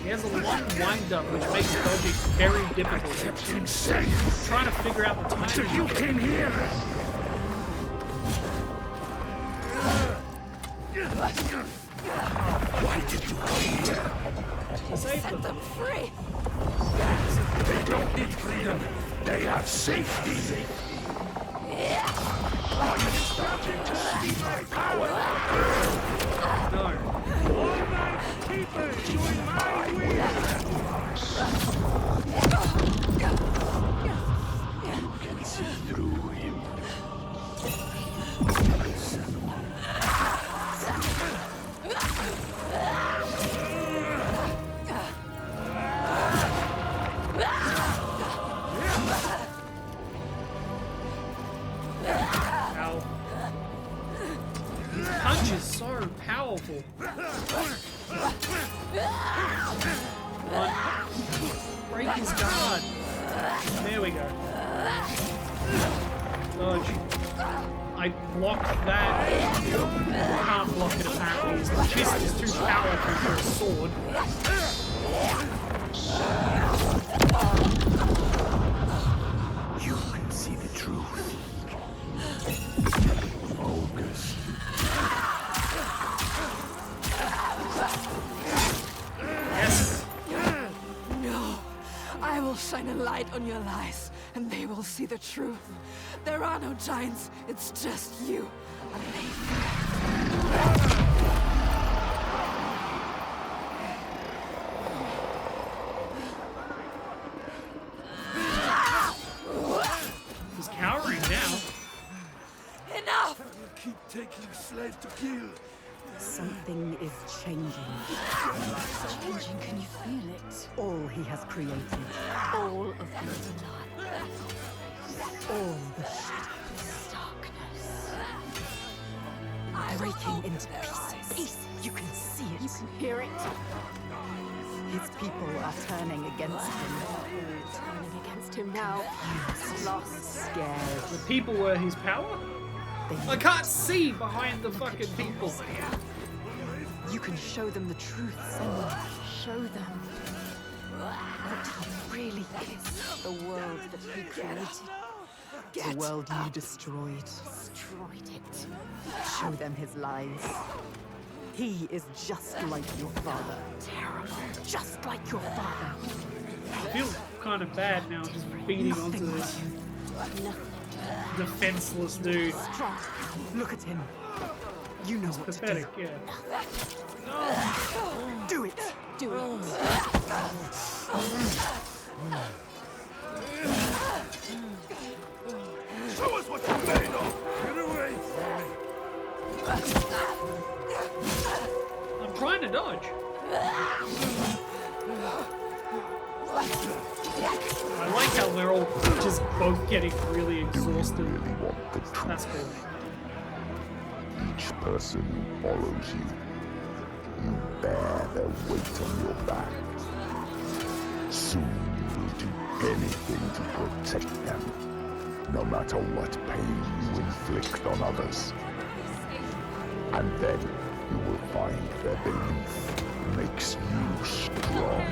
He has a long wind-up, which makes dodging very difficult. I kept him safe. Trying to figure out the timing. Until you came here. Why did you come here? Set them free! They don't need freedom. They have safety. Are you starting to see my power? No. All my keepers doing my You can see through him. punch is so powerful. What? Break his guard. There we go. Dodge. I blocked that. Can't block it apparently. His fist is too powerful for a sword. You can see the truth. Focus. Yes. No. I will shine a light on your lies, and they will see the truth. There are no giants, it's just you. And they He's cowering now. Enough! Keep taking slave to kill. Something is changing. It's changing. Can you feel it? All he has created. All of the blood. All the shadows. Darkness. Breaking into pieces. You can see it. You can hear it. His people are turning against him. Turning against him now. Lost, scared. The people were his power? I can't see behind the fucking people. You can show them the truth, Senua. Show them what he really is. The world that he created. The world you destroyed. Destroyed it. Show them his lies. He is just like your father. Terrible. Just like your father. I feel kind of bad now just beating onto this defenseless dude. Strong. Look at him. You know what Pathetic, to do. yeah. Do it. Do it. Show us what you're made of! Get away from me! I'm trying to dodge. I like how they're all just both getting really exhausted. Do you really want the truth? That's cool. Each person who follows you, you bear their weight on your back. Soon you will do anything to protect them, no matter what pain you inflict on others. And then you will find their belief makes you strong.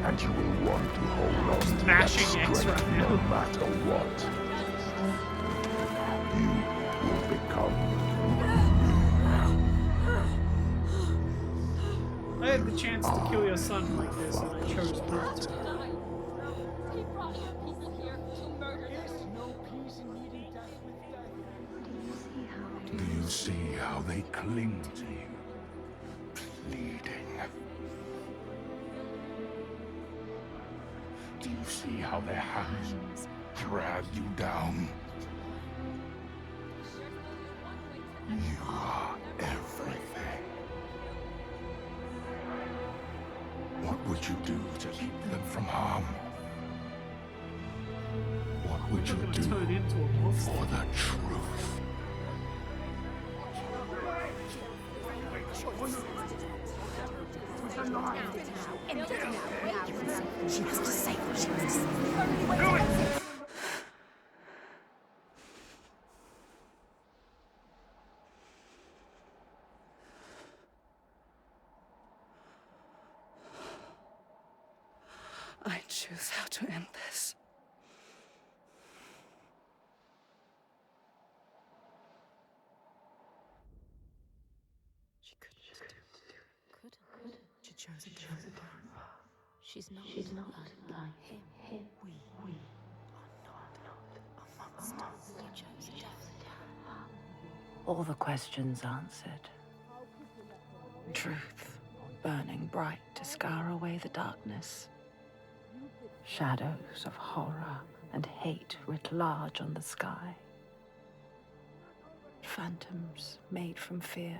And you will want to hold on to that Mashing X strength right now. no matter what. You will become I had the chance to kill your son like this, and I chose not to. He brought you people here to murder them. Do you see how they cling to you? Pleading. Do you see how their hands drag you down? You are everything. What would you do to keep them from harm? What would you do Turn into a monster. for the truth? She has to say what she wants. I choose how to end this. She couldn't. She chose it. She's not like him. We are not a monster. You chose death. All the questions answered. Truth burning bright to scour away the darkness. Shadows of horror and hate writ large on the sky. Phantoms made from fear.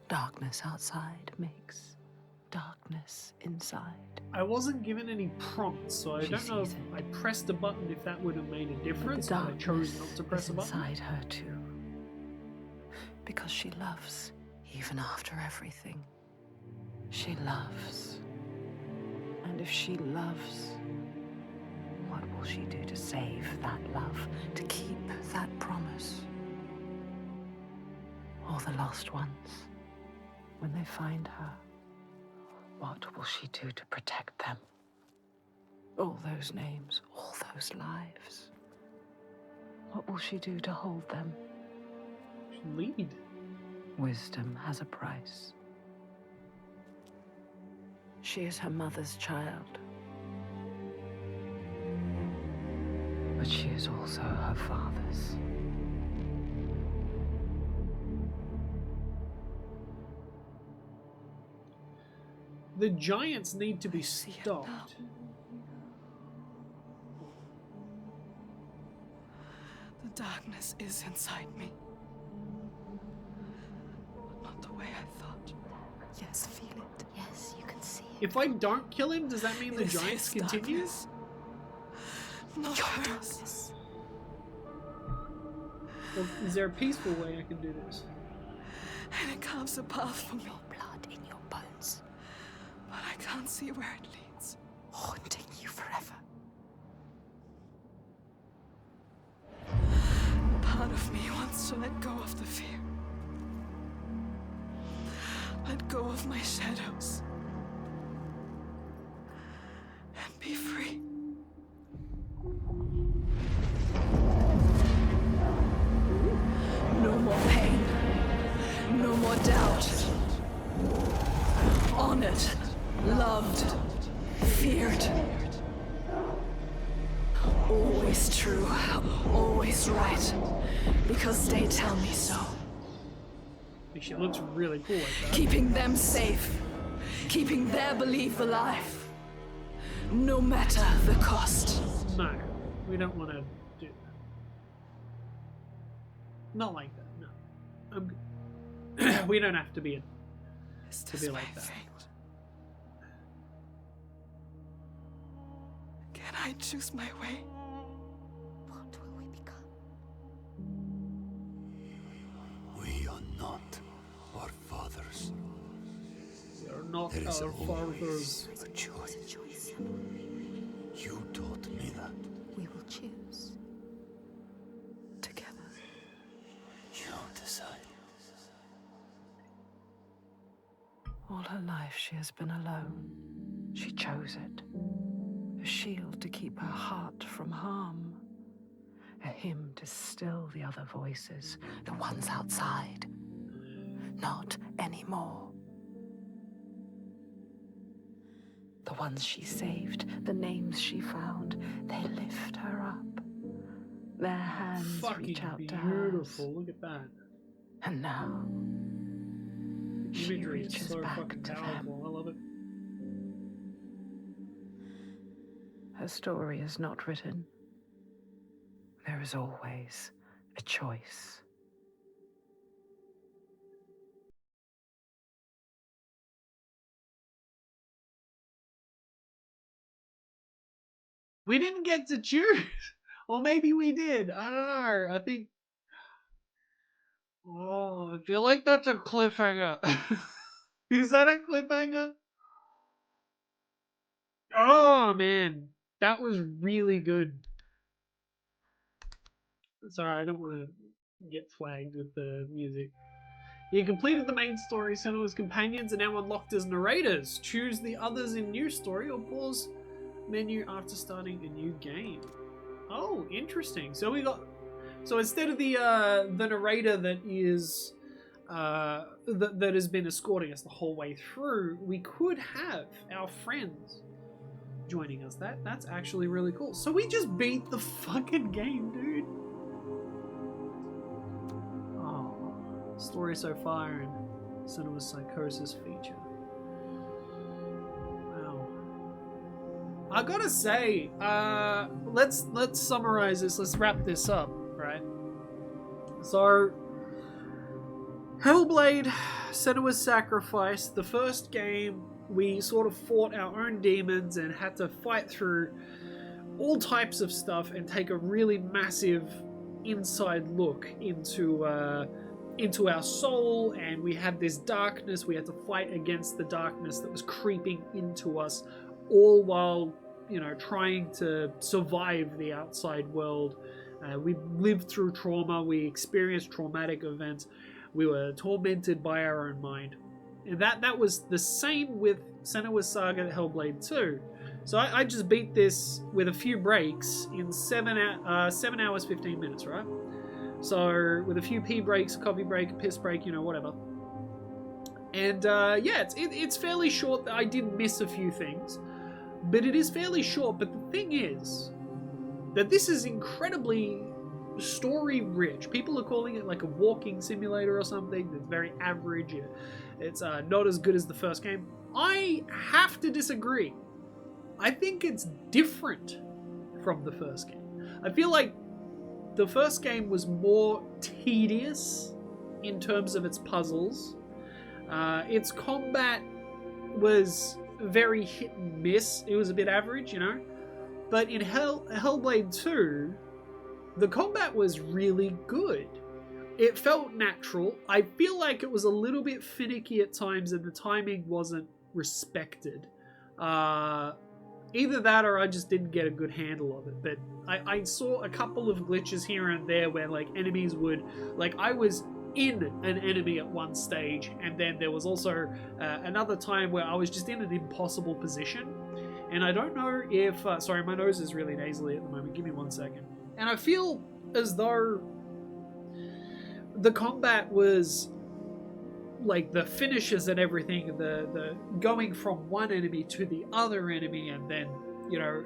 Darkness outside makes darkness inside. I wasn't given any prompts, so I don't know if I pressed a button if that would have made a difference. The But I chose darkness not to press is a button. inside her too. Because she loves, even after everything. She loves. And if she loves, what will she do to save that love, to keep that promise? All the lost ones, when they find her, what will she do to protect them? All those names, all those lives. What will she do to hold them? Lead. Wisdom has a price. She is her mother's child. But she is also her father's. The giants need to be stopped. The darkness is inside me. But not the way I thought. Yes, feel it. Yes, you can see it. If I don't kill him, does that mean the giants continue? Not Your hers. darkness. Or is there a peaceful way I can do this? And it carves a path for me. Your blood in your bones. But I can't see where it leads. Haunting you forever. Part of me wants to let go of the fear. Let go of my shadows. And be free. No more pain. No more doubt. Honored. Loved. Feared. Always true. Always right. Because they tell me so. She looks really cool like that. Keeping them safe. Keeping their belief alive. No matter the cost. No, we don't want to do that. Not like that, no. I'm good. We don't have to be like that. Can I choose my way? What will we become? We are not our fathers. We are not There is our always fathers. a choice. It's a choice. You taught me that. We will choose. Together. You decide. All her life she has been alone. She chose it. A shield to keep her heart from harm. A hymn to still the other voices, the ones outside. Not anymore. The ones she saved, the names she found, they lift her up. Their hands Fucking reach out to hers. beautiful, look at that. And now, she Imagery is reaches so back fucking to them. powerful, I love it. Her story is not written. There is always a choice. We didn't get to choose. Or maybe we did. I don't know. I think. Oh, I feel like that's a cliffhanger. Is that a cliffhanger? Oh, man. That was really good. Sorry, I don't want to get flagged with the music. You completed the main story. Senua's companions are now unlocked as narrators. Choose the others in new story or pause menu after starting a new game. Oh, interesting. So we got. So instead of the narrator that is that has been escorting us the whole way through, we could have our friends joining us. That's actually really cool. So we just beat the fucking game, dude. Oh, story so far and Senua's psychosis feature. Wow. I gotta say, let's summarize this. Let's wrap this up, right? So, Hellblade, Senua's Sacrifice. The first game, we sort of fought our own demons and had to fight through all types of stuff and take a really massive inside look into into our soul, and we had this darkness. We had to fight against the darkness that was creeping into us, all while, you know, trying to survive the outside world. We lived through trauma. We experienced traumatic events. We were tormented by our own mind. And that was the same with Senua's Saga Hellblade 2. So I just beat this with a few breaks in 7 hours, 15 minutes, right? So with a few pee breaks, a coffee break, a piss break, you know, whatever. And yeah, it's fairly short. I did miss a few things, but it is fairly short. But the thing is that this is incredibly story rich. People are calling it like a walking simulator or something. It's very average. It's not as good as the first game. I have to disagree. I think it's different from the first game. I feel like the first game was more tedious in terms of its puzzles. Its combat was very hit and miss. It was a bit average, you know. But in Hellblade 2, the combat was really good. It felt natural. I feel like it was a little bit finicky at times and the timing wasn't respected. Either that or I just didn't get a good handle of it. But I saw a couple of glitches here and there where like enemies would... Like I was in an enemy at one stage, and then there was also another time where I was just in an impossible position. And I don't know if... sorry, my nose is really nasally at the moment. Give me 1 second. And I feel as though the combat was... like the finishes and everything, the going from one enemy to the other enemy, and then, you know,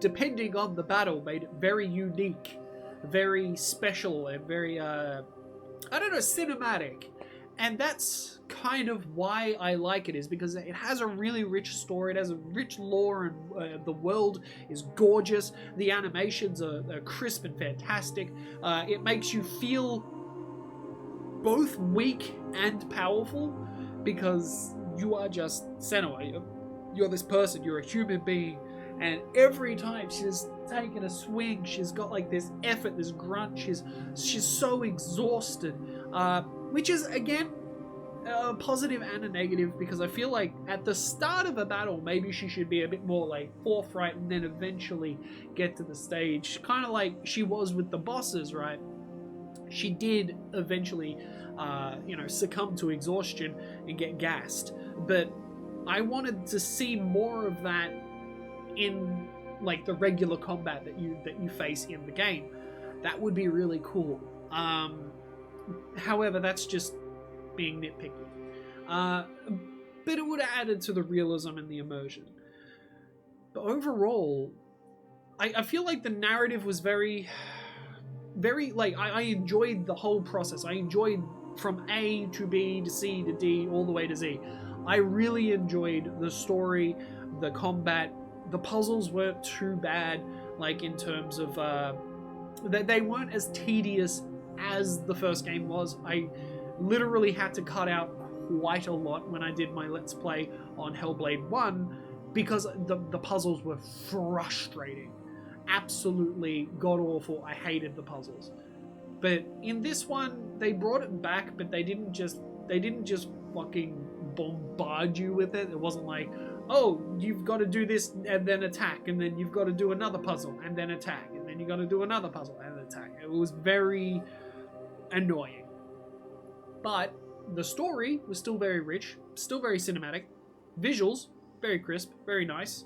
depending on the battle, made it very unique, very special, and very, I don't know, cinematic. And that's kind of why I like it, is because it has a really rich story, it has a rich lore, and the world is gorgeous, the animations are crisp and fantastic, it makes you feel both weak and powerful, because you are just Senua. You're this person, you're a human being, and every time she's taken a swing, she's got like this effort, this grunt, she's so exhausted, which is, again, a positive and a negative, because I feel like at the start of a battle, maybe she should be a bit more like forthright, and then eventually get to the stage, kind of like she was with the bosses, right? She did eventually, you know, succumb to exhaustion and get gassed. But I wanted to see more of that in, like, the regular combat that you face in the game. That would be really cool. However, that's just being nitpicky. But it would have added to the realism and the immersion. But overall, I feel like the narrative was very, like, I enjoyed the whole process. I enjoyed from A to B to C to D all the way to Z. I really enjoyed the story, the combat. The puzzles weren't too bad, like in terms of they weren't as tedious as the first game was. I literally had to cut out quite a lot when I did my Let's Play on Hellblade 1 because the puzzles were frustrating. Absolutely god-awful. I hated the puzzles. But in this one, they brought it back, but they didn't just fucking bombard you with it. It wasn't like, oh, you've got to do this and then attack, and then you've got to do another puzzle and then attack, and then you got to do another puzzle and attack. It was very annoying. But the story was still very rich, still very cinematic. Visuals, very crisp, very nice.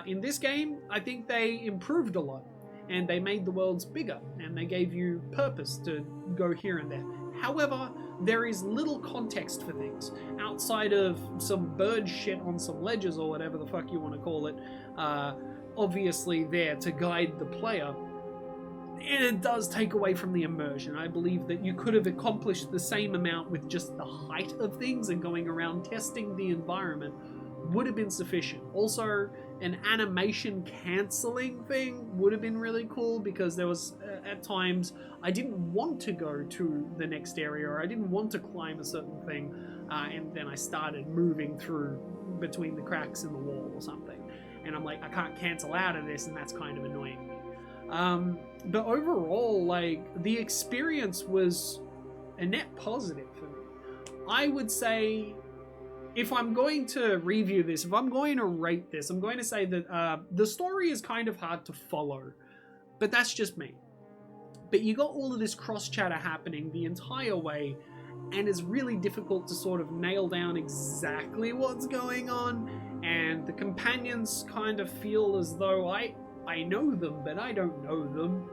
In this game, I think they improved a lot, and they made the worlds bigger, and they gave you purpose to go here and there. However, there is little context for things outside of some bird shit on some ledges or whatever the fuck you want to call it, obviously there to guide the player. And it does take away from the immersion. I believe that you could have accomplished the same amount with just the height of things, and going around testing the environment would have been sufficient. Also, an animation cancelling thing would have been really cool, because there was at times I didn't want to go to the next area, or I didn't want to climb a certain thing, and then I started moving through between the cracks in the wall or something, and I'm like, I can't cancel out of this, and that's kind of annoying me. But overall, like, the experience was a net positive for me. I would say, if I'm going to review this, if I'm going to rate this, I'm going to say that the story is kind of hard to follow, but that's just me. But you got all of this cross chatter happening the entire way, and it's really difficult to sort of nail down exactly what's going on, and the companions kind of feel as though I know them, but I don't know them.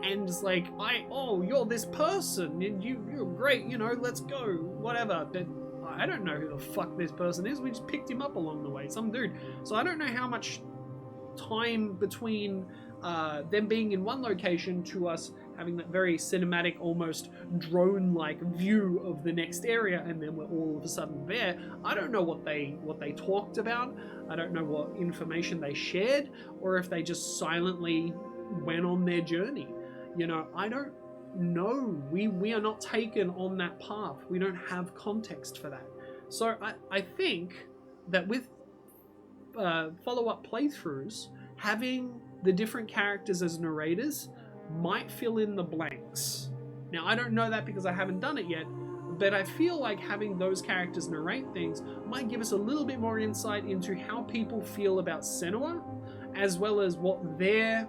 And it's like, oh, you're this person, and you're great, you know, let's go, whatever. But I don't know who the fuck this person is. We just picked him up along the way, some dude. So I don't know how much time between them being in one location to us having that very cinematic, almost drone-like view of the next area, and then we're all of a sudden there. I don't know what they talked about. I don't know what information they shared, or if they just silently went on their journey. You know, I don't know. We are not taken on that path. We don't have context for that. So I think that with follow-up playthroughs, having the different characters as narrators might fill in the blanks. Now, I don't know that because I haven't done it yet, but I feel like having those characters narrate things might give us a little bit more insight into how people feel about Senua, as well as what their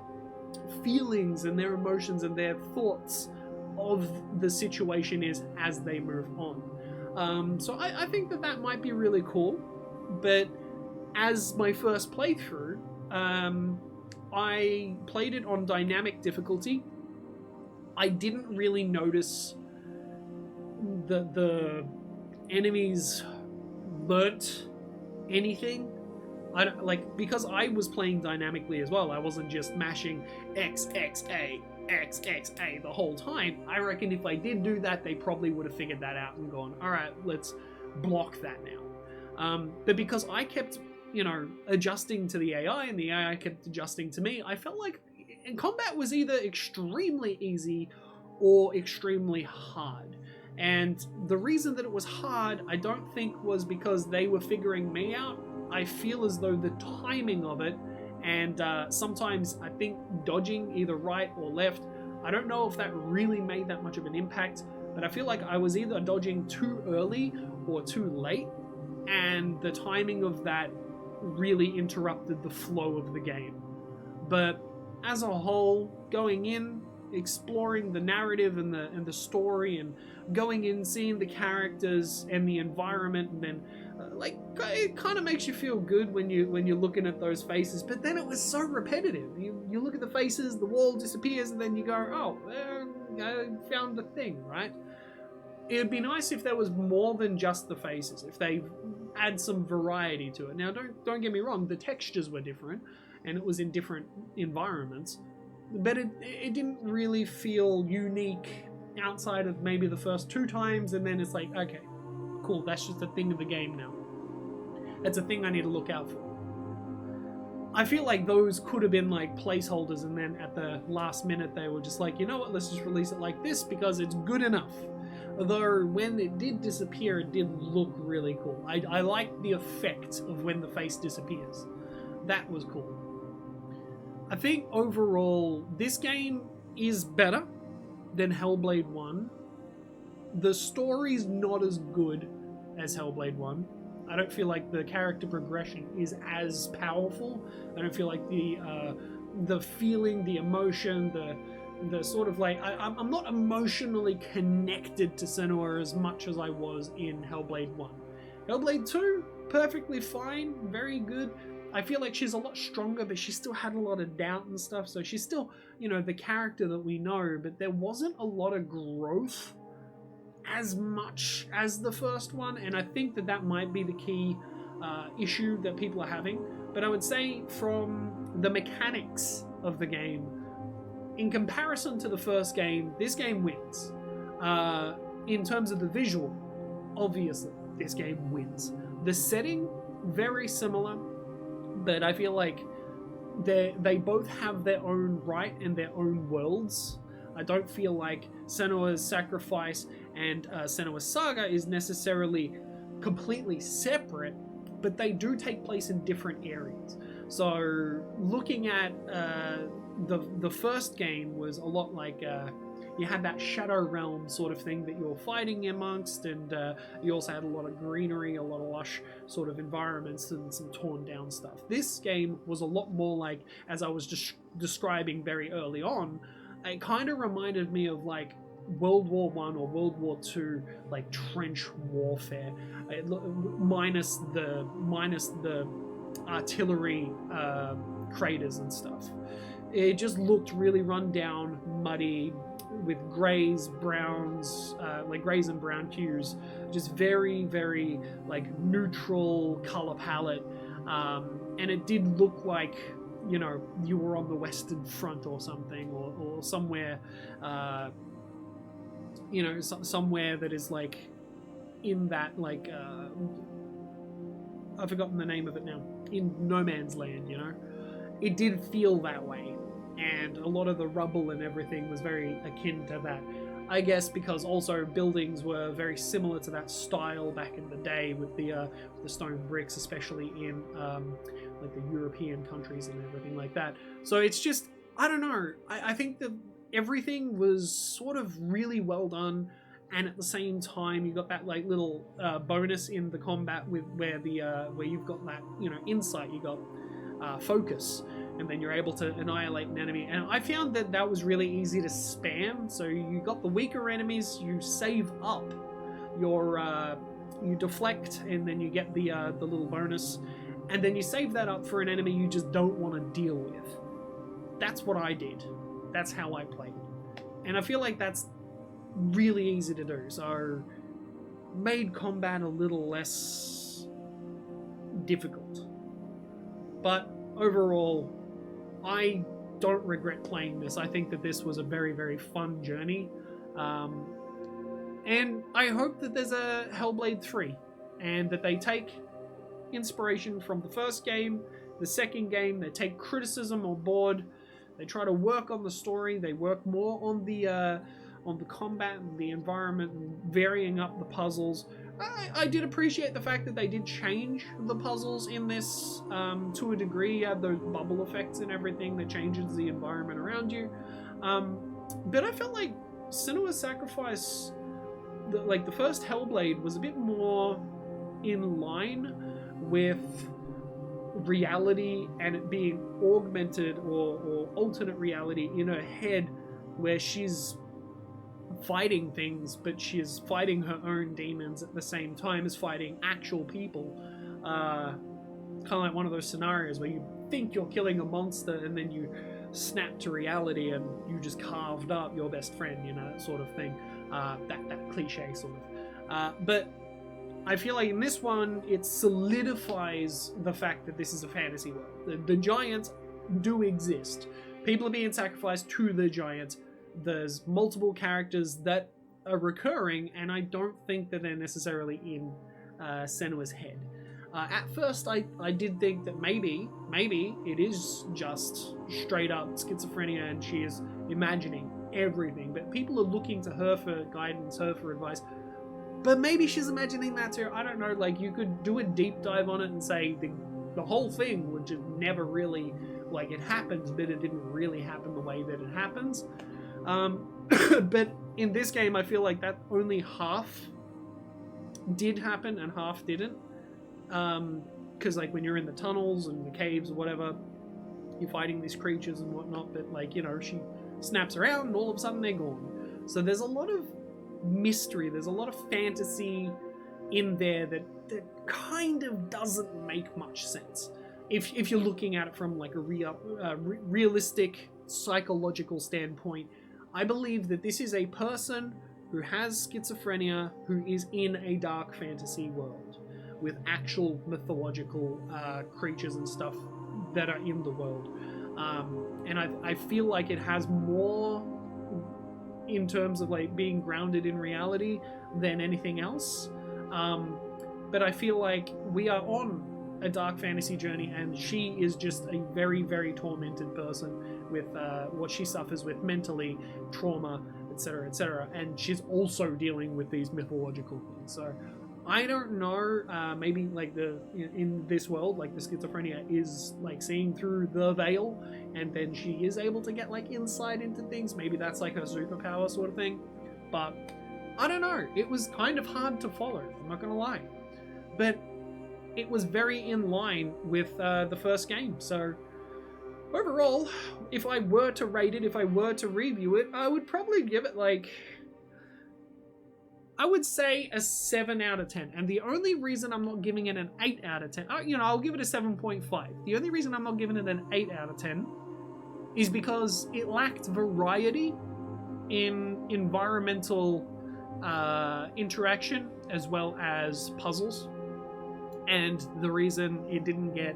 feelings and their emotions and their thoughts of the situation is as they move on. So I think that might be really cool, but as my first playthrough, I played it on dynamic difficulty. I didn't really notice the enemies learnt anything. I don't, like, because I was playing dynamically as well. I wasn't just mashing X, X, A, X, X, A the whole time. I reckon if I did do that, they probably would have figured that out and gone, all right, let's block that now. But because I kept, you know, adjusting to the AI and the AI kept adjusting to me, I felt like combat was either extremely easy or extremely hard. And the reason that it was hard, I don't think was because they were figuring me out. I feel as though the timing of it, and sometimes I think dodging either right or left, I don't know if that really made that much of an impact, but I feel like I was either dodging too early or too late, and the timing of that really interrupted the flow of the game. But as a whole, going in, exploring the narrative and the story, and going in, seeing the characters and the environment, and then like, it kind of makes you feel good when you're looking at those faces. But then it was so repetitive. You look at the faces, the wall disappears, and then you go, oh, I found the thing, right? It'd be nice if there was more than just the faces, if they add some variety to it. Now, don't get me wrong, the textures were different, and it was in different environments, but it didn't really feel unique outside of maybe the first 2 times, and then it's like, okay, cool, that's just a thing of the game now. That's a thing I need to look out for. I feel like those could have been like placeholders, and then at the last minute they were just like, you know what, let's just release it like this because it's good enough. Although when it did disappear, it did look really cool. I liked the effect of when the face disappears. That was cool. I think overall, this game is better than Hellblade 1. The story's not as good as Hellblade 1. I don't feel like the character progression is as powerful. I don't feel like the feeling, the emotion, the sort of like, I'm not emotionally connected to Senua as much as I was in Hellblade 1. Hellblade 2, perfectly fine, very good. I feel like she's a lot stronger, but she still had a lot of doubt and stuff, so she's still, you know, the character that we know, but there wasn't a lot of growth as much as the first one, and I think that might be the key issue that people are having. But I would say from the mechanics of the game, in comparison to the first game, this game wins. In terms of the visual, obviously, this game wins. The setting, very similar, but I feel like they both have their own right and their own worlds. I don't feel like Senua's Sacrifice and Senua's Saga is necessarily completely separate, but they do take place in different areas. So looking at the first game was a lot like you had that shadow realm sort of thing that you were fighting amongst, and you also had a lot of greenery, a lot of lush sort of environments, and some torn down stuff. This game was a lot more like, as I was just describing very early on, it kind of reminded me of like World War One or World War Two, like trench warfare, minus the artillery craters and stuff. It just looked really run down, muddy, with grays, browns, like grays and brown hues, just very, very like neutral color palette, and it did look like, you know, you were on the Western Front or something, or somewhere, you know, somewhere that is like in that, like, I've forgotten the name of it now, in no man's land, you know. It did feel that way, and a lot of the rubble and everything was very akin to that. I guess because also buildings were very similar to that style back in the day, with the stone bricks, especially in like the European countries and everything like that. So it's just, I don't know, I think that everything was sort of really well done, and at the same time you got that like little bonus in the combat with where you've got that, you know, insight, you got focus, and then you're able to annihilate an enemy. And I found that that was really easy to spam. So you got the weaker enemies, you save up your you deflect, and then you get the little bonus, and then you save that up for an enemy you just don't want to deal with. That's what I did. That's how I played, and I feel like that's really easy to do. So made combat a little less difficult. But overall, I don't regret playing this. I think that this was a very, very fun journey. And I hope that there's a Hellblade 3, and that they take inspiration from the first game, the second game, they take criticism on board, they try to work on the story, they work more on the combat and the environment, and varying up the puzzles. I did appreciate the fact that they did change the puzzles in this to a degree. You have those bubble effects and everything that changes the environment around you. But I felt like Senua's Sacrifice, the first Hellblade, was a bit more in line with reality, and it being augmented or alternate reality in her head, where she's fighting things, but she's fighting her own demons at the same time as fighting actual people. Kind of like one of those scenarios where you think you're killing a monster, and then you snap to reality and you just carved up your best friend, you know, that sort of thing. That cliche sort of. But I feel like in this one, it solidifies the fact that this is a fantasy world. The giants do exist. People are being sacrificed to the giants. There's multiple characters that are recurring, and I don't think that they're necessarily in Senua's head. At first, I did think that maybe it is just straight up schizophrenia and she is imagining everything, but people are looking to her for guidance, her for advice. But maybe she's imagining that too. I don't know, like, you could do a deep dive on it and say the whole thing would just never really, like, it happens, but it didn't really happen the way that it happens. But in this game, I feel like that only half did happen and half didn't. Because like when you're in the tunnels and the caves or whatever, you're fighting these creatures and whatnot, but like, you know, she snaps around and all of a sudden they're gone. So there's a lot of mystery, there's a lot of fantasy in there that kind of doesn't make much sense. If you're looking at it from like a realistic psychological standpoint, I believe that this is a person who has schizophrenia, who is in a dark fantasy world with actual mythological creatures and stuff that are in the world. And I feel like it has more in terms of like being grounded in reality than anything else. But I feel like we are on a dark fantasy journey, and she is just a very, very tormented person with what she suffers with mentally, trauma, etc., etc. And she's also dealing with these mythological things. So I don't know, maybe like in this world, like the schizophrenia is like seeing through the veil, and then she is able to get like insight into things. Maybe that's like her superpower sort of thing. But I don't know. It was kind of hard to follow, I'm not gonna lie. But it was very in line with the first game. So overall, if I were to rate it, if I were to review it, I would probably give it like, I would say a 7 out of 10. And the only reason I'm not giving it an 8 out of 10, you know, I'll give it a 7.5. The only reason I'm not giving it an 8 out of 10 is because it lacked variety in environmental interaction as well as puzzles. And the reason it didn't get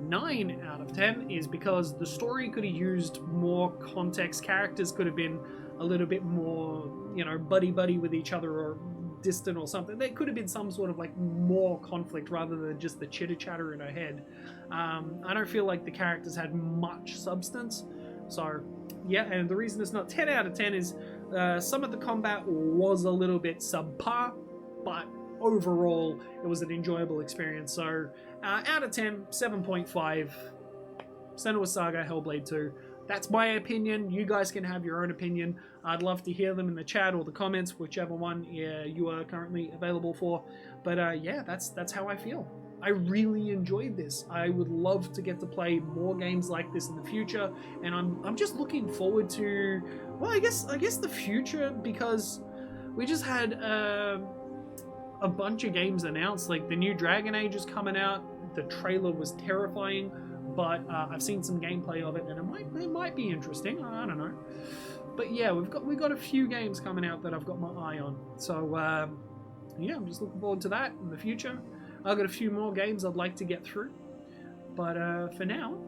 9 out of 10 is because the story could have used more context. Characters could have been a little bit more, you know, buddy-buddy with each other or distant or something. There could have been some sort of like more conflict rather than just the chitter-chatter in her head. I don't feel like the characters had much substance. So, yeah, and the reason it's not 10 out of 10 is some of the combat was a little bit subpar, but overall it was an enjoyable experience. So, out of 10, 7.5, Senua Saga Hellblade 2. That's my opinion. You guys can have your own opinion. I'd love to hear them in the chat or the comments, whichever one you are currently available for. But yeah, that's how I feel. I really enjoyed this. I would love to get to play more games like this in the future, and I'm just looking forward to, well, I guess the future, because we just had a bunch of games announced. Like the new Dragon Age is coming out. The trailer was terrifying. But I've seen some gameplay of it, and it might be interesting. I don't know, but yeah, we've got a few games coming out that I've got my eye on. So yeah, I'm just looking forward to that in the future. I've got a few more games I'd like to get through, but for now,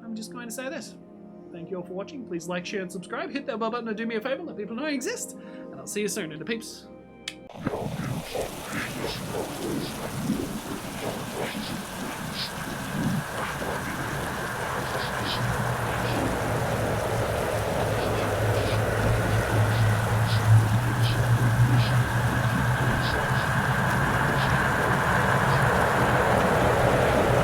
I'm just going to say this: thank you all for watching. Please like, share, and subscribe. Hit that bell button and do me a favor, let people know I exist. And I'll see you soon, INTERPEEPS. Your